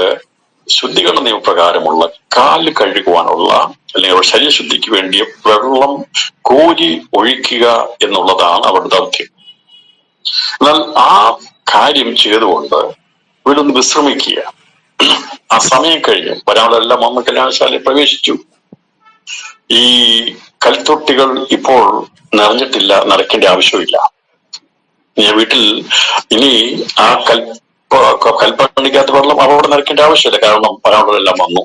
ശുദ്ധീകരണ നിയമപ്രകാരമുള്ള കാല് കഴുകുവാനുള്ള അല്ലെങ്കിൽ അവരുടെ ശരീരശുദ്ധിക്ക് വേണ്ടിയ വെള്ളം കോരി ഒഴിക്കുക എന്നുള്ളതാണ് അവരുടെ ദൗത്യം. എന്നാൽ ആ കാര്യം ചെയ്തുകൊണ്ട് ഇവരൊന്ന് വിശ്രമിക്കുക. ആ സമയം കഴിഞ്ഞ് വരാനുള്ളതെല്ലാം വന്ന് കല്യാണശാലയിൽ പ്രവേശിച്ചു. ഈ കൽത്തൊട്ടികൾ ഇപ്പോൾ നിറഞ്ഞിട്ടില്ല, നിറയ്ക്കേണ്ട ആവശ്യമില്ല. വീട്ടിൽ ഇനി ആ കൽപ്പണിക്കകത്ത് വെള്ളം അവിടെ നിറയ്ക്കേണ്ട ആവശ്യമില്ല. കാരണം വരാനുള്ളതെല്ലാം വന്നു.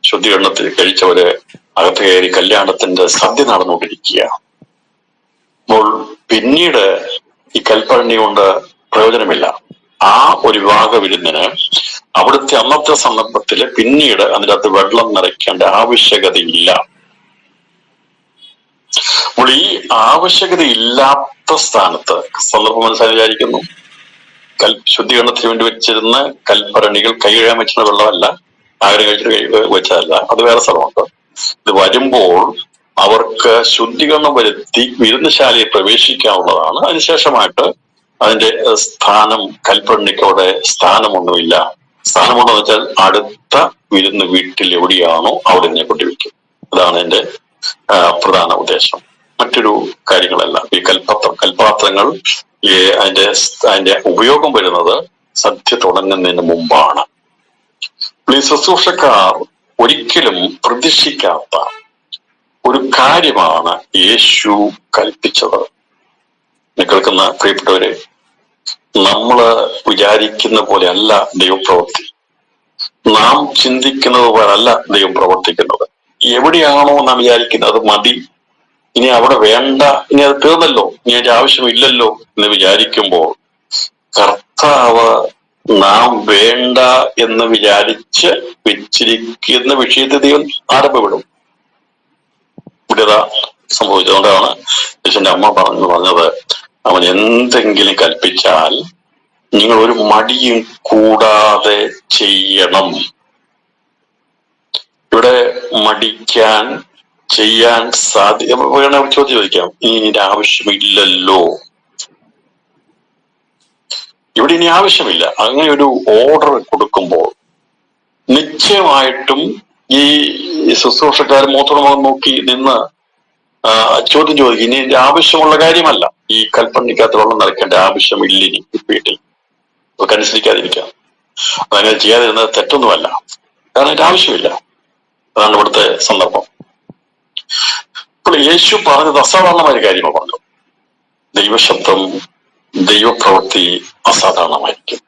ശുദ്ധീകരണത്തിൽ കഴിച്ചവര് അകത്ത് കയറി കല്യാണത്തിന്റെ സദ്യ നടന്നുകൊണ്ടിരിക്കുക. അപ്പോൾ പിന്നീട് ഈ കൽപ്പണി കൊണ്ട് പ്രയോജനമില്ല. ആ ഒരു വിവാഹ വിരുന്നിന് അവിടുത്തെ അന്നത്തെ സന്ദർഭത്തില് പിന്നീട് അതിനകത്ത് വെള്ളം നിറയ്ക്കേണ്ട ആവശ്യകതയില്ല. അപ്പോൾ ഈ ആവശ്യകത ഇല്ലാത്ത സ്ഥാനത്ത് സന്ദർഭം മനസ്സിലായി വിചാരിക്കുന്നു. ശുദ്ധീകരണത്തിന് വേണ്ടി വെച്ചിരുന്ന കൽപ്പരണികൾ കൈ കഴുകാൻ വെച്ചിരുന്ന വെള്ളമല്ല, ആഗ്രഹം കഴിച്ചിട്ട് വെച്ചതല്ല, അത് വേറെ സ്ഥലമുണ്ട്. ഇത് വരുമ്പോൾ അവർക്ക് ശുദ്ധീകരണം വരുത്തി വിരുന്നുശാലയിൽ പ്രവേശിക്കാവുന്നതാണ്. അതിനുശേഷമായിട്ട് അതിന്റെ സ്ഥാനം, കൽപ്പരണിക്കവിടെ സ്ഥാനമൊന്നുമില്ല. സ്ഥാനമുണ്ടെന്ന് വെച്ചാൽ അടുത്ത വിരുന്ന് വീട്ടിൽ എവിടെയാണോ അവിടെ നിന്ന് കൊണ്ടുവയ്ക്കും. അതാണ് എന്റെ പ്രധാന ഉദ്ദേശം. മറ്റൊരു കാര്യങ്ങളല്ല. ഈ കൽപാത്രങ്ങൾ അതിന്റെ ഉപയോഗം വരുന്നത് സദ്യ തുടങ്ങുന്നതിന് മുമ്പാണ്. ഈ ശുശ്രൂഷക്കാർ ഒരിക്കലും പ്രതീക്ഷിക്കാത്ത ഒരു കാര്യമാണ് യേശു കൽപ്പിച്ചത്. കേൾക്കുന്ന പ്രിയപ്പെട്ടവരെ, നമ്മള് വിചാരിക്കുന്ന പോലെ അല്ല ദൈവപ്രവൃത്തി. നാം ചിന്തിക്കുന്നത് പോലല്ല ദൈവം പ്രവർത്തിക്കുന്നത്. എവിടെയാണോ നാം വിചാരിക്കുന്നത് മതി, ഇനി അവിടെ വേണ്ട, ഇനി അത് തീർന്നല്ലോ, ഇനി അതിന്റെ ആവശ്യമില്ലല്ലോ എന്ന് വിചാരിക്കുമ്പോൾ കർത്താവ് നാം വേണ്ട എന്ന് വിചാരിച്ച് വെച്ചിരിക്കുന്ന വിഷയത്തെ ദൈവം ആരംഭപ്പെടും. ഇവിടെ സംഭവിച്ചതുകൊണ്ടാണ് യേശുവിന്റെ അമ്മ പറഞ്ഞത്, അവൻ എന്തെങ്കിലും കൽപ്പിച്ചാൽ നിങ്ങൾ ഒരു മടിയും കൂടാതെ ചെയ്യണം. ഇവിടെ മടിക്കാൻ, ചെയ്യാൻ ചോദ്യം ചോദിക്കാം, ഇനി ആവശ്യമില്ലല്ലോ, ഇവിടെ ഇനി ആവശ്യമില്ല. അങ്ങനെ ഒരു ഓർഡർ കൊടുക്കുമ്പോൾ നിശ്ചയമായിട്ടും ഈ ശുശ്രൂഷക്കാർ മൂത്രമുഖം നോക്കി നിന്ന് ചോദ്യം ചോദിക്കും, ഇനി എന്റെ ആവശ്യമുള്ള കാര്യമല്ല, ഈ കൽപ്പണിക്കകത്ത് വെള്ളം നിറയ്ക്കേണ്ട ആവശ്യമില്ല ഇനി വീട്ടിൽ, നമുക്ക് അനുസരിക്കാതിരിക്കാം. അതങ്ങനെ ചെയ്യാതിരുന്നത് തെറ്റൊന്നുമല്ല, കാരണം അതിന്റെ ആവശ്യമില്ല. അതാണ് ഇവിടുത്തെ സന്ദർഭം. ഇപ്പോൾ യേശു പറഞ്ഞത് അസാധാരണമായ കാര്യങ്ങൾ പറഞ്ഞു. ദൈവശബ്ദം, ദൈവപ്രവൃത്തി അസാധാരണമായിരിക്കും.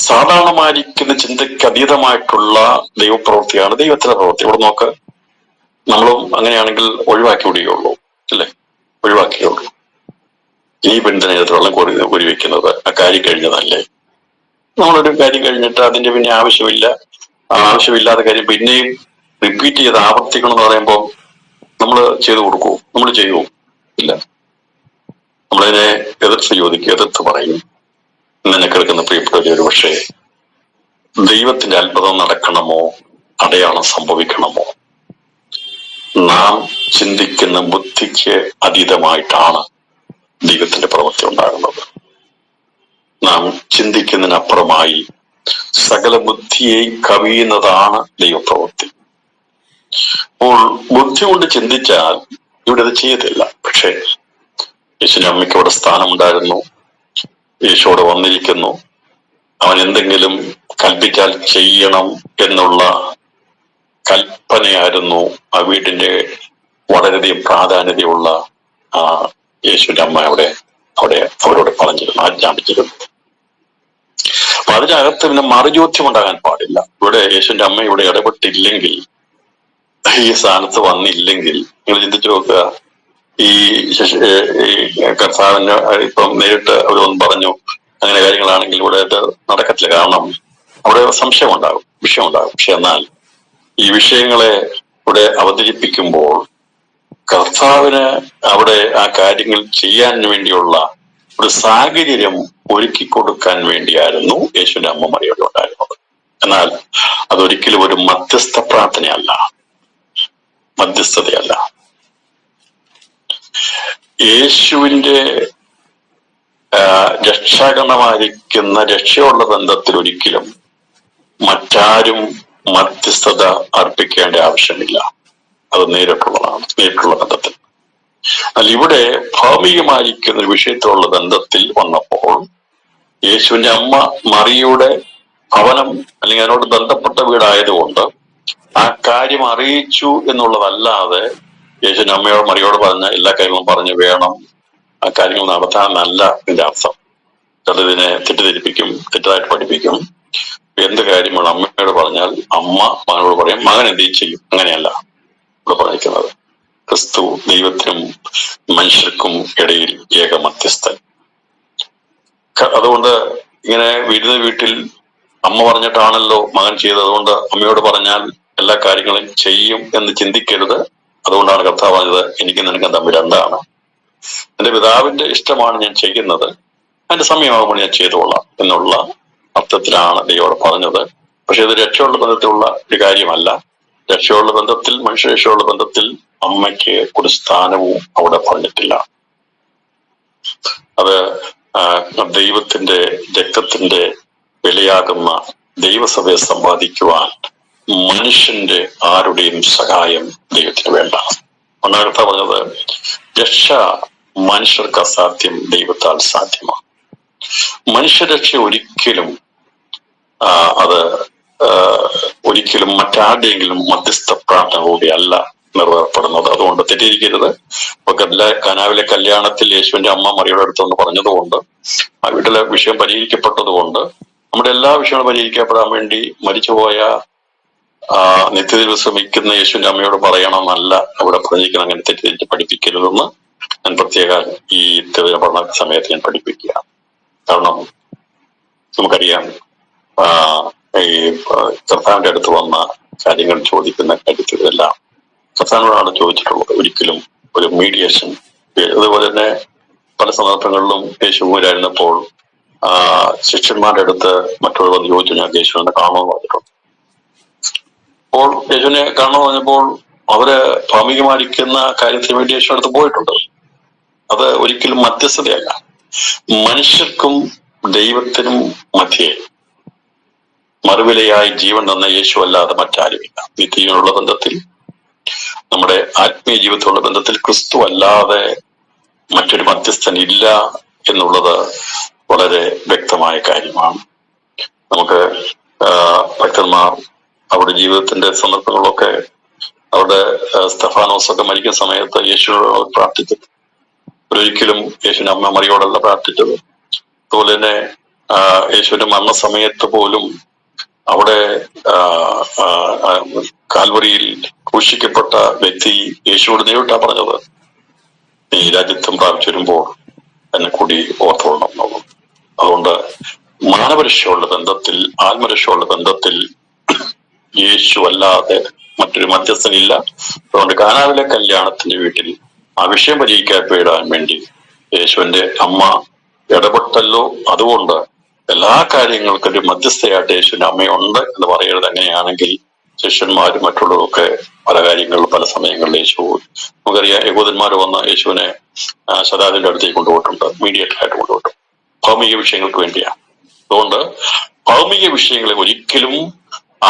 സാധാരണമായിരിക്കുന്ന ചിന്തയ്ക്ക് അതീതമായിട്ടുള്ള ദൈവപ്രവൃത്തിയാണ് ദൈവത്തിന്റെ പ്രവൃത്തി. ഇവിടെ നോക്ക്, നമ്മളും അങ്ങനെയാണെങ്കിൽ ഒഴിവാക്കി വിടുകയുള്ളൂ, അല്ലേ? ഒഴിവാക്കിയുള്ളൂ. ഈ ബന്ധനത്തിൽ വെള്ളം കോരി വെക്കുന്നത് ആ കാര്യം കഴിഞ്ഞതല്ലേ? നമ്മളൊരു കാര്യം കഴിഞ്ഞിട്ട് അതിന്റെ പിന്നെ ആവശ്യമില്ലാത്ത കാര്യം പിന്നെയും റിപ്പീറ്റ് ചെയ്ത് ആവർത്തിക്കണം എന്ന് പറയുമ്പോൾ നമ്മൾ ചെയ്തു കൊടുക്കൂ? നമ്മൾ ചെയ്യുമോ? ഇല്ല. നമ്മളതിനെ എതിർത്ത് ചോദിക്കും, എതിർത്ത് പറയും. ഇന്നെ കേൾക്കുന്ന പ്രിയപ്പെട്ടവരെ, ഒരു പക്ഷേ ദൈവത്തിന്റെ അത്ഭുതം നടക്കണമോ, അടയാളം സംഭവിക്കണമോ, നാം ചിന്തിക്കുന്ന ബുദ്ധിക്ക് അതീതമായിട്ടാണ് ദൈവത്തിന്റെ പ്രവൃത്തി ഉണ്ടാകുന്നത്. നാം ചിന്തിക്കുന്നതിനപ്പുറമായി സകല ബുദ്ധിയെ കവിയുന്നതാണ് ദൈവപ്രവൃത്തി. അപ്പോൾ ബുദ്ധി കൊണ്ട് ചിന്തിച്ചാൽ ഇവിടെ അത് ചെയ്യത്തില്ല. പക്ഷേ യേശുവിന്റെ അമ്മയ്ക്ക് അവിടെ സ്ഥാനമുണ്ടായിരുന്നു. യേശു അവിടെ വന്നിരിക്കുന്നു. അവൻ എന്തെങ്കിലും കൽപ്പിച്ചാൽ ചെയ്യണം എന്നുള്ള കൽപ്പനയായിരുന്നു ആ വീടിന്റെ വളരെയധികം പ്രാധാന്യതയുള്ള യേശുവിന്റെ അമ്മ അവരോട് പറഞ്ഞിരുന്നു, ആജ്ഞാപിച്ചിരുന്നു. അപ്പൊ അതിനകത്ത് പിന്നെ മറുചോദ്യം ഉണ്ടാകാൻ പാടില്ല. ഇവിടെ യേശുവിന്റെ അമ്മ ഇവിടെ ഇടപെട്ടില്ലെങ്കിൽ, ഈ സ്ഥാനത്ത് വന്നില്ലെങ്കിൽ, നിങ്ങൾ ചിന്തിച്ചു നോക്കുക, ഈ കർത്താവിന് ഇപ്പം നേരിട്ട് അവരൊന്നും പറഞ്ഞു അങ്ങനെ കാര്യങ്ങളാണെങ്കിൽ ഇവിടെ നടക്കത്തില്ല. കാരണം അവിടെ സംശയം ഉണ്ടാകും, വിഷയം ഉണ്ടാകും. പക്ഷെ എന്നാൽ ഈ വിഷയങ്ങളെ ഇവിടെ അവതരിപ്പിക്കുമ്പോൾ കർത്താവിന് അവിടെ ആ കാര്യങ്ങൾ ചെയ്യാൻ വേണ്ടിയുള്ള ഒരു സാഹചര്യം ഒരുക്കി കൊടുക്കാൻ വേണ്ടിയായിരുന്നു യേശുവിന്റെ അമ്മ മറിയോട് ഉണ്ടായിരുന്നത്. എന്നാൽ അതൊരിക്കലും ഒരു മധ്യസ്ഥ പ്രാർത്ഥനയല്ല, മധ്യസ്ഥതയല്ല. യേശുവിന്റെ രക്ഷാകരണമായിരിക്കുന്ന രക്ഷയുള്ള ബന്ധത്തിൽ ഒരിക്കലും മറ്റാരും മധ്യസ്ഥത അർപ്പിക്കേണ്ട ആവശ്യമില്ല. അത് നേരിട്ടുള്ളതാണ്, നേരിട്ടുള്ള ബന്ധത്തിൽ. എന്നാൽ ഇവിടെ ഭൗമികമായിരിക്കുന്ന ഒരു വിഷയത്തിലുള്ള ബന്ധത്തിൽ വന്നപ്പോൾ യേശുവിന്റെ അമ്മ മറിയുടെ ഭവനം അല്ലെങ്കിൽ അതിനോട് ബന്ധപ്പെട്ട വീടായതുകൊണ്ട് ആ കാര്യം അറിയിച്ചു എന്നുള്ളതല്ലാതെ യേശുവിന്റെ അമ്മയോട് മറിയോട് പറഞ്ഞ എല്ലാ കാര്യങ്ങളും പറഞ്ഞു വേണം ആ കാര്യങ്ങൾ നടത്താനല്ല ഇതിന്റെ അർത്ഥം. ചിലതിനെ തെറ്റിദ്ധരിപ്പിക്കും, തെറ്റായിട്ട് പഠിപ്പിക്കും. എന്ത് കാര്യങ്ങളും അമ്മയോട് പറഞ്ഞാൽ അമ്മ മകനോട് പറയും, മകൻ എന്ത് ചെയ്യും. അങ്ങനെയല്ല ഇവിടെ പറഞ്ഞിരിക്കുന്നത്. ക്രിസ്തു ദൈവത്തിനും മനുഷ്യർക്കും ഇടയിൽ ഏക മധ്യസ്ഥൻ. അതുകൊണ്ട് ഇങ്ങനെ വീട്ടിൽ അമ്മ പറഞ്ഞിട്ടാണല്ലോ മകൻ ചെയ്തത്, അതുകൊണ്ട് അമ്മയോട് പറഞ്ഞാൽ എല്ലാ കാര്യങ്ങളും ചെയ്യും എന്ന് ചിന്തിക്കരുത്. അതുകൊണ്ടാണ് കർത്താവ് പറഞ്ഞത്, എനിക്ക് നിനക്കും തമ്മിൽ രണ്ടാണ്. എന്റെ പിതാവിന്റെ ഇഷ്ടമാണ് ഞാൻ ചെയ്യുന്നത്, അതിന്റെ സമയമാകുമ്പോൾ ഞാൻ ചെയ്തോളാം എന്നുള്ള അർത്ഥത്തിലാണ് ദൈവം പറഞ്ഞത്. പക്ഷെ ഇത് രക്ഷയുള്ള ബന്ധത്തിലുള്ള ഒരു കാര്യമല്ല. രക്ഷയുള്ള ബന്ധത്തിൽ, മനുഷ്യ രക്ഷയുള്ള ബന്ധത്തിൽ അമ്മയ്ക്ക് ഒരു സ്ഥാനവും അവിടെ പറഞ്ഞിട്ടില്ല. അത് ദൈവത്തിന്റെ രക്തത്തിന്റെ വിലയാകുന്ന ദൈവസഭയെ സമ്പാദിക്കുവാൻ മനുഷ്യന്റെ ആരുടെയും സഹായം ദൈവത്തിന് വേണ്ട. ഒന്നാമത്തെ പറഞ്ഞത്, രക്ഷ മനുഷ്യർക്ക് അസാധ്യം, ദൈവത്താൽ സാധ്യമാണ്. മനുഷ്യരക്ഷ ഒരിക്കലും ഒരിക്കലും മറ്റാരുടെയെങ്കിലും മധ്യസ്ഥ പ്രാർത്ഥനയോടെ അല്ല നിറവേറപ്പെടുന്നത്. അതുകൊണ്ട് തെറ്റിയിരിക്കരുത്. ഇപ്പൊ കനാവിലെ കല്യാണത്തിൽ യേശുവിന്റെ അമ്മ മറിയുടെ അടുത്തെന്ന് പറഞ്ഞതുകൊണ്ട് ആ വീട്ടിലെ വിഷയം പരിഹരിക്കപ്പെട്ടതുകൊണ്ട് നമ്മുടെ എല്ലാ വിഷയങ്ങളും പരിഹരിക്കപ്പെടാൻ വേണ്ടി മരിച്ചുപോയ നിത്യതയിൽ ശ്രമിക്കുന്ന യേശുവിന്റെ അമ്മയോട് പറയണമെന്നല്ല അവിടെ പറഞ്ഞിരിക്കുന്നത്. അങ്ങനെ തെറ്റിദ്ധരിച്ച് പഠിപ്പിക്കരുതെന്ന് ഞാൻ പ്രത്യേക ഈ പഠന സമയത്ത് ഞാൻ പഠിപ്പിക്കുക. കാരണം നമുക്കറിയാം, ഈ കർത്താവിന്റെ അടുത്ത് വന്ന കാര്യങ്ങൾ ചോദിക്കുന്ന കാര്യത്തിലെല്ലാം കർത്താവിനോടാണ് ചോദിച്ചിട്ടുള്ളത്. ഒരിക്കലും ഒരു മീഡിയേഷൻ. അതുപോലെ തന്നെ പല സന്ദർഭങ്ങളിലും യേശുവിനായിരുന്നപ്പോൾ ശിഷ്യന്മാരുടെ അടുത്ത് മറ്റുള്ളവർ വന്ന് ചോദിച്ചു, ഞാൻ യേശുവിനെ കാണുമെന്ന് പറഞ്ഞിട്ടുണ്ട്. അപ്പോൾ യേശുവിനെ കാണുമെന്ന് പറഞ്ഞപ്പോൾ അവര് ഭൗമികമായിരിക്കുന്ന കാര്യത്തിന് വേണ്ടി യേശു അടുത്ത് പോയിട്ടുണ്ട്. അത് ഒരിക്കലും മധ്യസ്ഥതയല്ല. മനുഷ്യർക്കും ദൈവത്തിനും മധ്യേ മറുവിലയായി ജീവൻ തന്ന യേശു അല്ലാതെ മറ്റാരുമില്ല. നിത്യജീവനുള്ള ബന്ധത്തിൽ, നമ്മുടെ ആത്മീയ ജീവിതത്തിലുള്ള ബന്ധത്തിൽ ക്രിസ്തു അല്ലാതെ മറ്റൊരു മധ്യസ്ഥൻ ഇല്ല എന്നുള്ളത് വളരെ വ്യക്തമായ കാര്യമാണ്. നമുക്ക് ഭക്തന്മാർ അവരുടെ ജീവിതത്തിന്റെ സന്ദർഭങ്ങളൊക്കെ, അവരുടെ സ്തെഫാനോസൊക്കെ മരിക്കുന്ന സമയത്ത് യേശുവിനോട് പ്രാർത്ഥിച്ചത് ഒരിക്കലും യേശുവിന്റെ അമ്മ മറിയോടല്ല പ്രാർത്ഥിച്ചത്. അതുപോലെ തന്നെ യേശുവിന്റെ മരണസമയത്ത് പോലും അവിടെ കാൽവറിയിൽ ക്രൂശിക്കപ്പെട്ട വ്യക്തി യേശുവോട് നേരിട്ടാ പറഞ്ഞത്, നീ രാജ്യത്വം പ്രാപിച്ചു വരുമ്പോൾ എന്നെ കൂടി ഓർത്തോളണം എന്നുള്ളത്. അതുകൊണ്ട് മാനവരക്ഷയുള്ള ബന്ധത്തിൽ, ആത്മരക്ഷയുള്ള ബന്ധത്തിൽ യേശു അല്ലാതെ മറ്റൊരു മധ്യസ്ഥനില്ല. അതുകൊണ്ട് കാനാവിലെ കല്യാണത്തിന്റെ വീട്ടിൽ ആ വിഷയം പരിഹരിക്കപ്പെടാൻ വേണ്ടി യേശുവിന്റെ അമ്മ ഇടപെട്ടല്ലോ. അതുകൊണ്ട് എല്ലാ കാര്യങ്ങൾക്കും ഒരു മധ്യസ്ഥയായിട്ട് യേശുവിന്റെ അമ്മയുണ്ട് എന്ന് പറയുന്നത് എങ്ങനെയാണെങ്കിൽ ശിഷ്യന്മാരും മറ്റുള്ളവരൊക്കെ പല കാര്യങ്ങളിലും പല സമയങ്ങളിൽ യേശു, നമുക്കറിയാം യഹൂദന്മാർ വന്ന് യേശുവിനെ ശതാധിന്റെ അടുത്തേക്ക് കൊണ്ടുപോയിട്ടുണ്ട്, മീഡിയേറ്റർ ആയിട്ട് കൊണ്ടുപോയിട്ടുണ്ട്. ഭൗമിക വിഷയങ്ങൾക്ക് വേണ്ടിയാണ്. അതുകൊണ്ട് ഭൗമിക വിഷയങ്ങളെ ഒരിക്കലും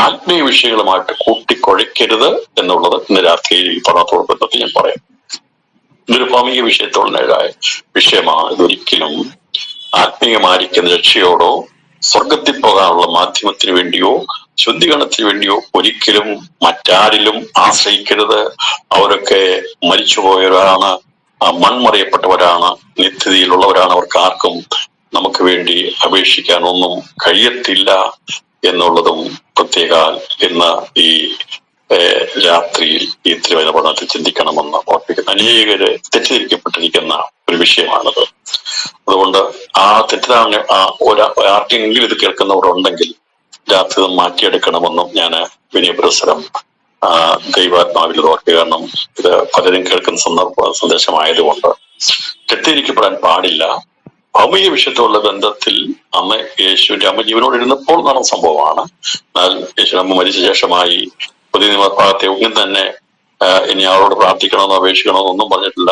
ആത്മീയ വിഷയങ്ങളുമായിട്ട് കൂട്ടിക്കുഴയ്ക്കരുത് എന്നുള്ളത് ഇന്ന് രാത്രി ഈ പഠനത്തോട് ബന്ധത്തിൽ ഞാൻ പറയാം. ഇതൊരു ഭൗമിക വിഷയത്തോടുള്ളതായ വിഷയമാണ്. ഇതൊരിക്കലും ആത്മീയമായിരിക്കുന്ന രക്ഷയോടോ സ്വർഗത്തിൽ പോകാനുള്ള മാധ്യമത്തിന് വേണ്ടിയോ ശുദ്ധീകരണത്തിന് വേണ്ടിയോ ഒരിക്കലും മറ്റാരിലും ആശ്രയിക്കരുത്. അവരൊക്കെ മരിച്ചുപോയവരാണ്, മൺമറിയപ്പെട്ടവരാണ്, നിത്യതയിലുള്ളവരാണ്. അവർക്ക് ആർക്കും നമുക്ക് വേണ്ടി അപേക്ഷിക്കാനൊന്നും കഴിയത്തില്ല എന്നുള്ളതും പ്രത്യേക ഇന്ന് ഈ രാത്രിയിൽ ഈ തിരുവചന പഠനത്തിൽ ചിന്തിക്കണമെന്ന് ഓർപ്പിക്കുന്ന അനേകര് തെറ്റിദ്ധരിക്കപ്പെട്ടിരിക്കുന്ന ഒരു വിഷയമാണത്. അതുകൊണ്ട് ആ തെറ്റിദ്ധാരണ ആർക്കെങ്കിലും ഇത് കേൾക്കുന്നവരുണ്ടെങ്കിൽ രാത്രി മാറ്റിയെടുക്കണമെന്നും ഞാൻ വിനയപുരസരം ദൈവാത്മാവിൽ ഓർക്കുക. കാരണം ഇത് പലരും കേൾക്കുന്ന സന്ദേശമായതുകൊണ്ട് തെറ്റിദ്ധരിക്കപ്പെടാൻ പാടില്ല. ഭൗമിക വിഷയത്തോടുള്ള ബന്ധത്തിൽ അമ്മ യേശുവിന്റെ അമ്മ ജീവനോട് ഇരുന്നപ്പോൾ നടന്ന സംഭവമാണ്. എന്നാൽ യേശുവിന്റെ അമ്മ മരിച്ച ശേഷമായി പുതിയ നിയമഭാഗത്തെ ഒന്നും തന്നെ ഇനി അവരോട് പ്രാർത്ഥിക്കണമെന്നോ അപേക്ഷിക്കണമെന്നോ ഒന്നും പറഞ്ഞിട്ടില്ല.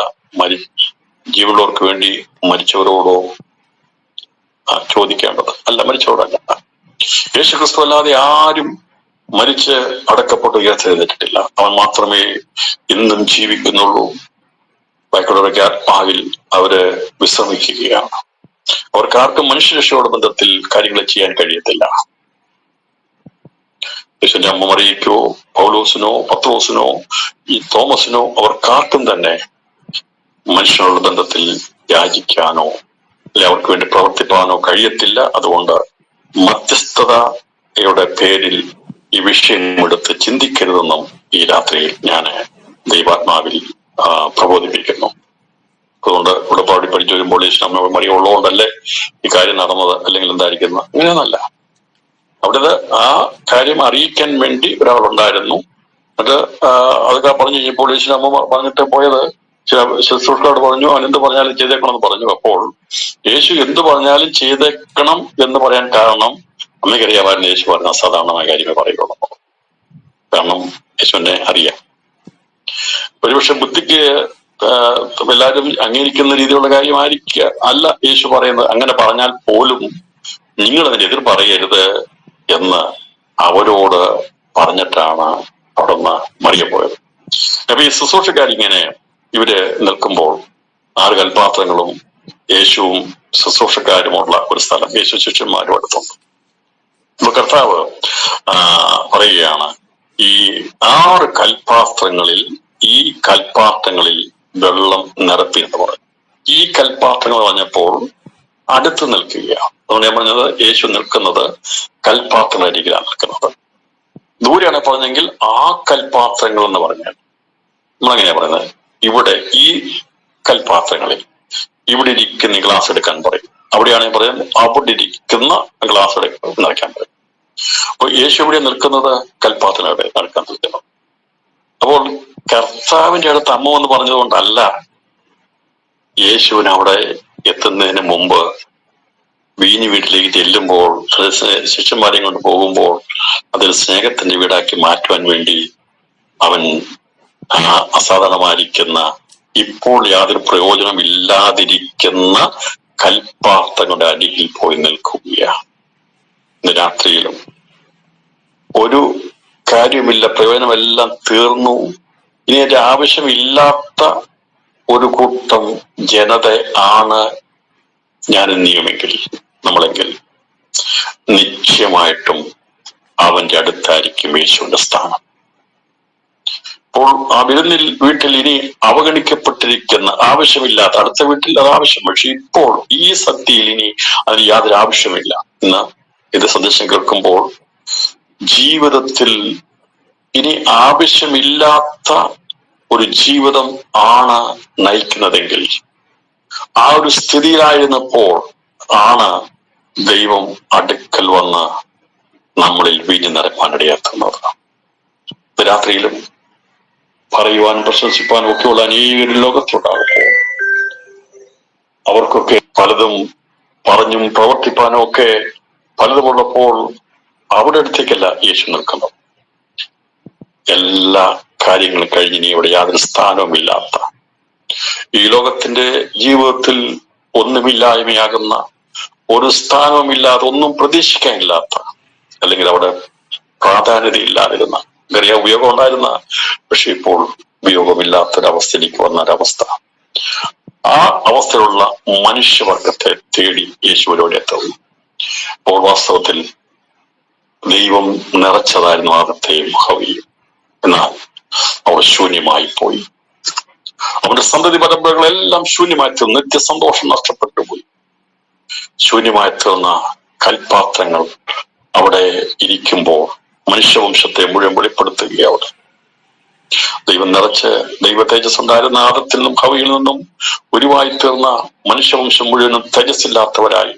ജീവനുള്ളവർക്ക് വേണ്ടി മരിച്ചവരോടോ ചോദിക്കേണ്ടത് അല്ല, മരിച്ചവരോടല്ല. യേശു ക്രിസ്തു അല്ലാതെ ആരും മരിച്ച് അടക്കപ്പെട്ട് ഉയർത്തെഴുന്നേറ്റിട്ടില്ല. അവൻ മാത്രമേ ഇന്നും ജീവിക്കുന്നുള്ളൂ. ബാക്കിയുള്ളവരൊക്കെ ആത്മാവിൽ അവര് വിശ്രമിക്കുകയാണ്. അവർക്കാർക്കും മനുഷ്യരക്ഷയോട് ബന്ധത്തിൽ കാര്യങ്ങൾ ചെയ്യാൻ കഴിയത്തില്ല. യേശുവിന്റെ അമ്മ മറിയയ്ക്കോ പൗലോസിനോ പത്രോസിനോ ഈ തോമസിനോ അവർക്കാർക്കും തന്നെ മനുഷ്യനോട് ബന്ധത്തിൽ യാചിക്കാനോ അല്ലെ അവർക്ക് വേണ്ടി പ്രവർത്തിപ്പാനോ കഴിയത്തില്ല. അതുകൊണ്ട് മധ്യസ്ഥതയുടെ പേരിൽ ഈ വിഷയം എടുത്ത് ചിന്തിക്കരുതെന്നും ഈ രാത്രിയിൽ ഞാൻ ദൈവാത്മാവിൽ പ്രബോധിപ്പിക്കുന്നു. അതുകൊണ്ട് ഉടപ്പാടി പഠിച്ചു വരുമ്പോൾ യേശുവിന്റെ അമ്മ മറിയ ഉള്ളതുകൊണ്ടല്ലേ ഈ കാര്യം നടന്നത്, അല്ലെങ്കിൽ എന്തായിരിക്കുന്നത്, അങ്ങനെയൊന്നല്ല. അവിടെ ആ കാര്യം അറിയിക്കാൻ വേണ്ടി ഒരാളുണ്ടായിരുന്നു. അത് അതൊക്കെ പറഞ്ഞു കഴിഞ്ഞപ്പോൾ യേശുവിന്റെ അമ്മ പറഞ്ഞിട്ട് പോയത് ശുശ്രൂഷയോട് പറഞ്ഞു, അവൻ എന്ത് പറഞ്ഞാലും ചെയ്തേക്കണം എന്ന് പറഞ്ഞു. അപ്പോൾ യേശു എന്ത് പറഞ്ഞാലും ചെയ്തേക്കണം എന്ന് പറയാൻ കാരണം അമ്മയ്ക്കറിയാമായിരുന്നു യേശു പറഞ്ഞ അസാധാരണമായ കാര്യമേ പറയുള്ളൂ. കാരണം യേശുവിനെ അറിയാം. ഒരുപക്ഷെ ബുദ്ധിക്ക് എല്ലാവരും അംഗീകരിക്കുന്ന രീതിയിലുള്ള കാര്യമായിരിക്കുക അല്ല യേശു പറയുന്നത്. അങ്ങനെ പറഞ്ഞാൽ പോലും നിങ്ങൾ അതിന് എതിർ പറയരുത് എന്ന് അവരോട് പറഞ്ഞിട്ടാണ് അവിടുന്ന് മറിയ പോയത്. അപ്പൊ ഈ ശുശ്രൂഷക്കാരിങ്ങനെ ഇവര് നിൽക്കുമ്പോൾ 6 കൽപാത്രങ്ങളും യേശുവും ശുശ്രൂഷക്കാരുമുള്ള ഒരു സ്ഥലം യേശു ശിഷ്യന്മാരും അടുത്തുണ്ട്. അപ്പൊ കർത്താവ് പറയുകയാണ്, ഈ 6 കൽപാത്രങ്ങളിൽ ഈ കൽപാത്രങ്ങളിൽ വെള്ളം നിറപ്പി എന്ന് പറയും. ഈ കൽപാത്രങ്ങൾ പറഞ്ഞപ്പോൾ അടുത്ത് നിൽക്കുകയാണ്. അതുകൊണ്ട് ഞാൻ പറഞ്ഞത് യേശു നിൽക്കുന്നത് കൽപാത്രങ്ങളിലാണ് നിൽക്കുന്നത്. ദൂരെയാണ് പറഞ്ഞെങ്കിൽ ആ കൽപാത്രങ്ങൾ എന്ന് പറഞ്ഞാൽ നമ്മളെങ്ങനെയാ പറയുന്നത്, ഇവിടെ ഈ കൽപാത്രങ്ങളിൽ ഇവിടെ ഇരിക്കുന്ന ഗ്ലാസ് എടുക്കാൻ പറയും. അവിടെയാണെങ്കിൽ പറയുന്നത് അവിടെ ഇരിക്കുന്ന ഗ്ലാസ് നിറയ്ക്കാൻ പറയും. അപ്പൊ യേശു ഇവിടെ നിൽക്കുന്നത് കൽപാത്രങ്ങളുടെ നടക്കാൻ നിൽക്കുന്നത്. അപ്പോൾ കർത്താവിന്റെ അടുത്ത് അമ്മ എന്ന് പറഞ്ഞതുകൊണ്ടല്ല യേശുവിന് അവിടെ എത്തുന്നതിന് മുമ്പ് വീഞ്ഞു വീട്ടിലേക്ക് ചെല്ലുമ്പോൾ ശിഷ്യന്മാരെയും കൊണ്ട് പോകുമ്പോൾ അതിൽ സ്നേഹത്തിന്റെ വീടാക്കി മാറ്റുവാൻ വേണ്ടി അവൻ അസാധാരണമായിരിക്കുന്ന ഇപ്പോൾ യാതൊരു പ്രയോജനമില്ലാതിരിക്കുന്ന കൽപ്പാത്രങ്ങളുടെ അടിയിൽ പോയി നിൽക്കുകയാണ്. ഇന്ന് രാത്രിയിലും ഒരു കാര്യമില്ല, പ്രയോജനമെല്ലാം തീർന്നു, ഇനി അതിന്റെ ആവശ്യമില്ലാത്ത ഒരു കൂട്ടം ജനത ആണ് ഞാൻ നിയമെങ്കിൽ നമ്മളെങ്കിൽ നിശ്ചയമായിട്ടും അവന്റെ അടുത്തായിരിക്കും യേശുവിന്റെ സ്ഥാനം. അപ്പോൾ ആ വീട്ടിൽ ഇനി അവഗണിക്കപ്പെട്ടിരിക്കുന്ന ആവശ്യമില്ലാത്ത അടുത്ത വീട്ടിൽ അത് ആവശ്യം, പക്ഷെ ഇപ്പോൾ ഈ സത്യയിൽ ഇനി അതിന് യാതൊരു ആവശ്യമില്ല. ഇന്ന് ഇത് സന്ദേശം കേൾക്കുമ്പോൾ ജീവിതത്തിൽ ഇനി ആവശ്യമില്ലാത്ത ഒരു ജീവിതം ആണ് നയിക്കുന്നതെങ്കിൽ ആ ഒരു സ്ഥിതിയിലായിരുന്നപ്പോൾ ആണ് ദൈവം അടുക്കൽ വന്ന് നമ്മളിൽ വീഞ്ഞു നിറയ്ക്കാൻ ഇടയാക്കുന്നത്. രാത്രിയിലും പറയുവാനും പ്രശംസിപ്പാനും ഒക്കെയുള്ള അനേകം ലോകത്തുണ്ടാകുമ്പോൾ അവർക്കൊക്കെ പലതും പറഞ്ഞും പ്രവർത്തിപ്പാനും ഒക്കെ പലതുമുള്ളപ്പോൾ അവിടെ അടുത്തേക്കല്ല യേശു നിൽക്കുന്നത്. എല്ലാ കാര്യങ്ങളും കഴിഞ്ഞ് ഇനി ഇവിടെ യാതൊരു സ്ഥാനവുമില്ലാത്ത, ഈ ലോകത്തിന്റെ ജീവിതത്തിൽ ഒന്നുമില്ലായ്മയാകുന്ന, ഒരു സ്ഥാനവുമില്ലാതെ ഒന്നും പ്രതീക്ഷിക്കാനില്ലാത്ത, അല്ലെങ്കിൽ അവിടെ പ്രാധാന്യതയില്ലാതിരുന്ന, ചെറിയ ഉപയോഗം ഉണ്ടായിരുന്ന, പക്ഷെ ഇപ്പോൾ ഉപയോഗമില്ലാത്തൊരവസ്ഥയിലേക്ക് വന്നൊരവസ്ഥ. ആ അവസ്ഥയിലുള്ള മനുഷ്യവർഗത്തെ തേടി യേശുവിലൂടെ എത്തുന്നു. അപ്പോൾ വാസ്തവത്തിൽ ദൈവം നിറച്ചതായിരുന്നു ആദത്തെയും ഹവ്വയും. എന്നാൽ അവർ ശൂന്യമായി പോയി. അവന്റെ സന്തതി പരമ്പരകളെല്ലാം ശൂന്യമായി തീർന്നു. നിത്യസന്തോഷം നഷ്ടപ്പെട്ടു പോയി. ശൂന്യമായി തീർന്ന കൽപാത്രങ്ങൾ അവിടെ ഇരിക്കുമ്പോൾ മനുഷ്യവംശത്തെ മുഴുവൻ വെളിപ്പെടുത്തുകയാണ്. ദൈവം നിറച്ച് ദൈവ തേജസ് ഉണ്ടായിരുന്ന ആദത്തിൽ നിന്നും ഹവ്വയിൽ നിന്നും ഉരുവായി തീർന്ന മനുഷ്യവംശം മുഴുവനും തേജസ്സില്ലാത്തവരായി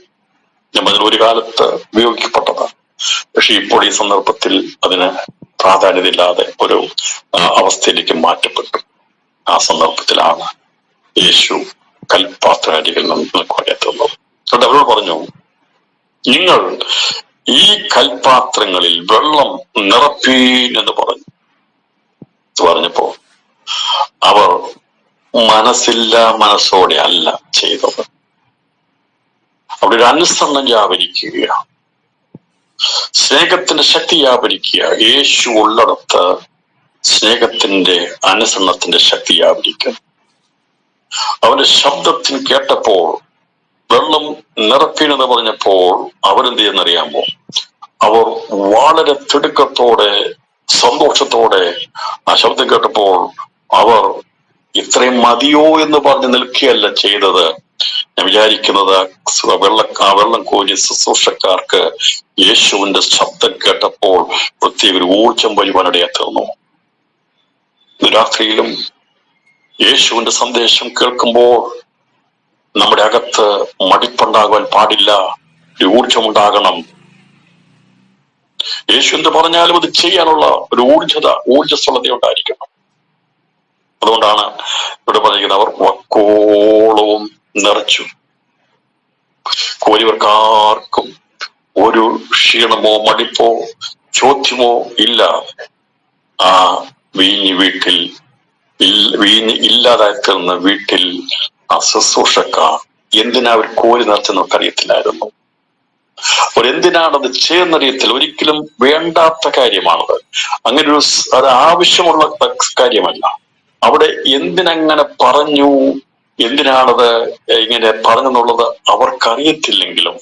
നമ്മൾ ഒരു കാലത്ത് ഉപയോഗിക്കപ്പെട്ടതാണ്. പക്ഷെ ഇപ്പോൾ ഈ സന്ദർഭത്തിൽ അതിന് പ്രാധാന്യതയില്ലാതെ ഒരു അവസ്ഥയിലേക്ക് മാറ്റപ്പെട്ടു. ആ സന്ദർഭത്തിലാണ് യേശു കൽപാത്രങ്ങളിൽ നിൽക്കുവാൻ എത്തുന്നത്. അതുകൊണ്ട് അവരോട് പറഞ്ഞു, നിങ്ങൾ ഈ കൽപാത്രങ്ങളിൽ വെള്ളം നിറപ്പീൻ എന്ന് പറഞ്ഞപ്പോ അവർ മനസ്സോടെ അല്ല ചെയ്തത്. അവിടെ ഒരു അനുസരണം വ്യാപരിക്കുകയാണ്, സ്നേഹത്തിന്റെ ശക്തി വ്യാപരിക്കുക. യേശു ഉള്ളിടത്ത് സ്നേഹത്തിന്റെ അനുസരണത്തിന്റെ ശക്തി വ്യാപരിക്കുന്നു. അവന്റെ ശബ്ദത്തിന് കേട്ടപ്പോൾ വെള്ളം നിറപ്പീനെന്ന് പറഞ്ഞപ്പോൾ അവരെന്ത് ചെയ്യുന്നറിയാമോ? അവർ വളരെ തിടുക്കത്തോടെ സന്തോഷത്തോടെ ആ ശബ്ദം കേട്ടപ്പോൾ അവർ ഇത്രയും മതിയോ എന്ന് പറഞ്ഞ് നിൽക്കുകയല്ല ചെയ്തത്. ഞാൻ വിചാരിക്കുന്നത് വെള്ളം കോരി ശുശ്രൂഷക്കാർക്ക് യേശുവിന്റെ ശബ്ദം കേട്ടപ്പോൾ പ്രത്യേക ഒരു ഊർജം വരുവാനിടയായി തീർന്നു. രാത്രിയിലും യേശുവിന്റെ സന്ദേശം കേൾക്കുമ്പോൾ നമ്മുടെ അകത്ത് മടിപ്പുണ്ടാകുവാൻ പാടില്ല, ഒരു ഊർജമുണ്ടാകണം. യേശു എന്ത് പറഞ്ഞാലും അത് ചെയ്യാനുള്ള ഒരു ഊർജസ്വലത ഉണ്ടായിരിക്കണം. അതുകൊണ്ടാണ് ഇവിടെ പറഞ്ഞിരിക്കുന്നത്, അവർ വക്കോളവും നിറച്ചു. കോരിയവർക്കാർക്കും ഒരു ക്ഷീണമോ മടിപ്പോ ചോദ്യമോ ഇല്ലാതെ ആ വീഞ്ഞ് ഇല്ലാതായി തീർന്ന വീട്ടിൽ ആ ശുശ്രൂഷക്കാർ എന്തിനാ അവർ കോരി നിറച്ചെന്ന് നമുക്കറിയത്തില്ലായിരുന്നു. അവരെന്തിനാണത് ചെയ്യുന്നറിയത്തില്ല. ഒരിക്കലും വേണ്ടാത്ത കാര്യമാണത്. അങ്ങനെ അത് ആവശ്യമുള്ള കാര്യമല്ല. അവിടെ എന്തിനങ്ങനെ പറഞ്ഞു, എന്തിനാണത് ഇങ്ങനെ പറഞ്ഞെന്നുള്ളത് അവർക്കറിയത്തില്ലെങ്കിലും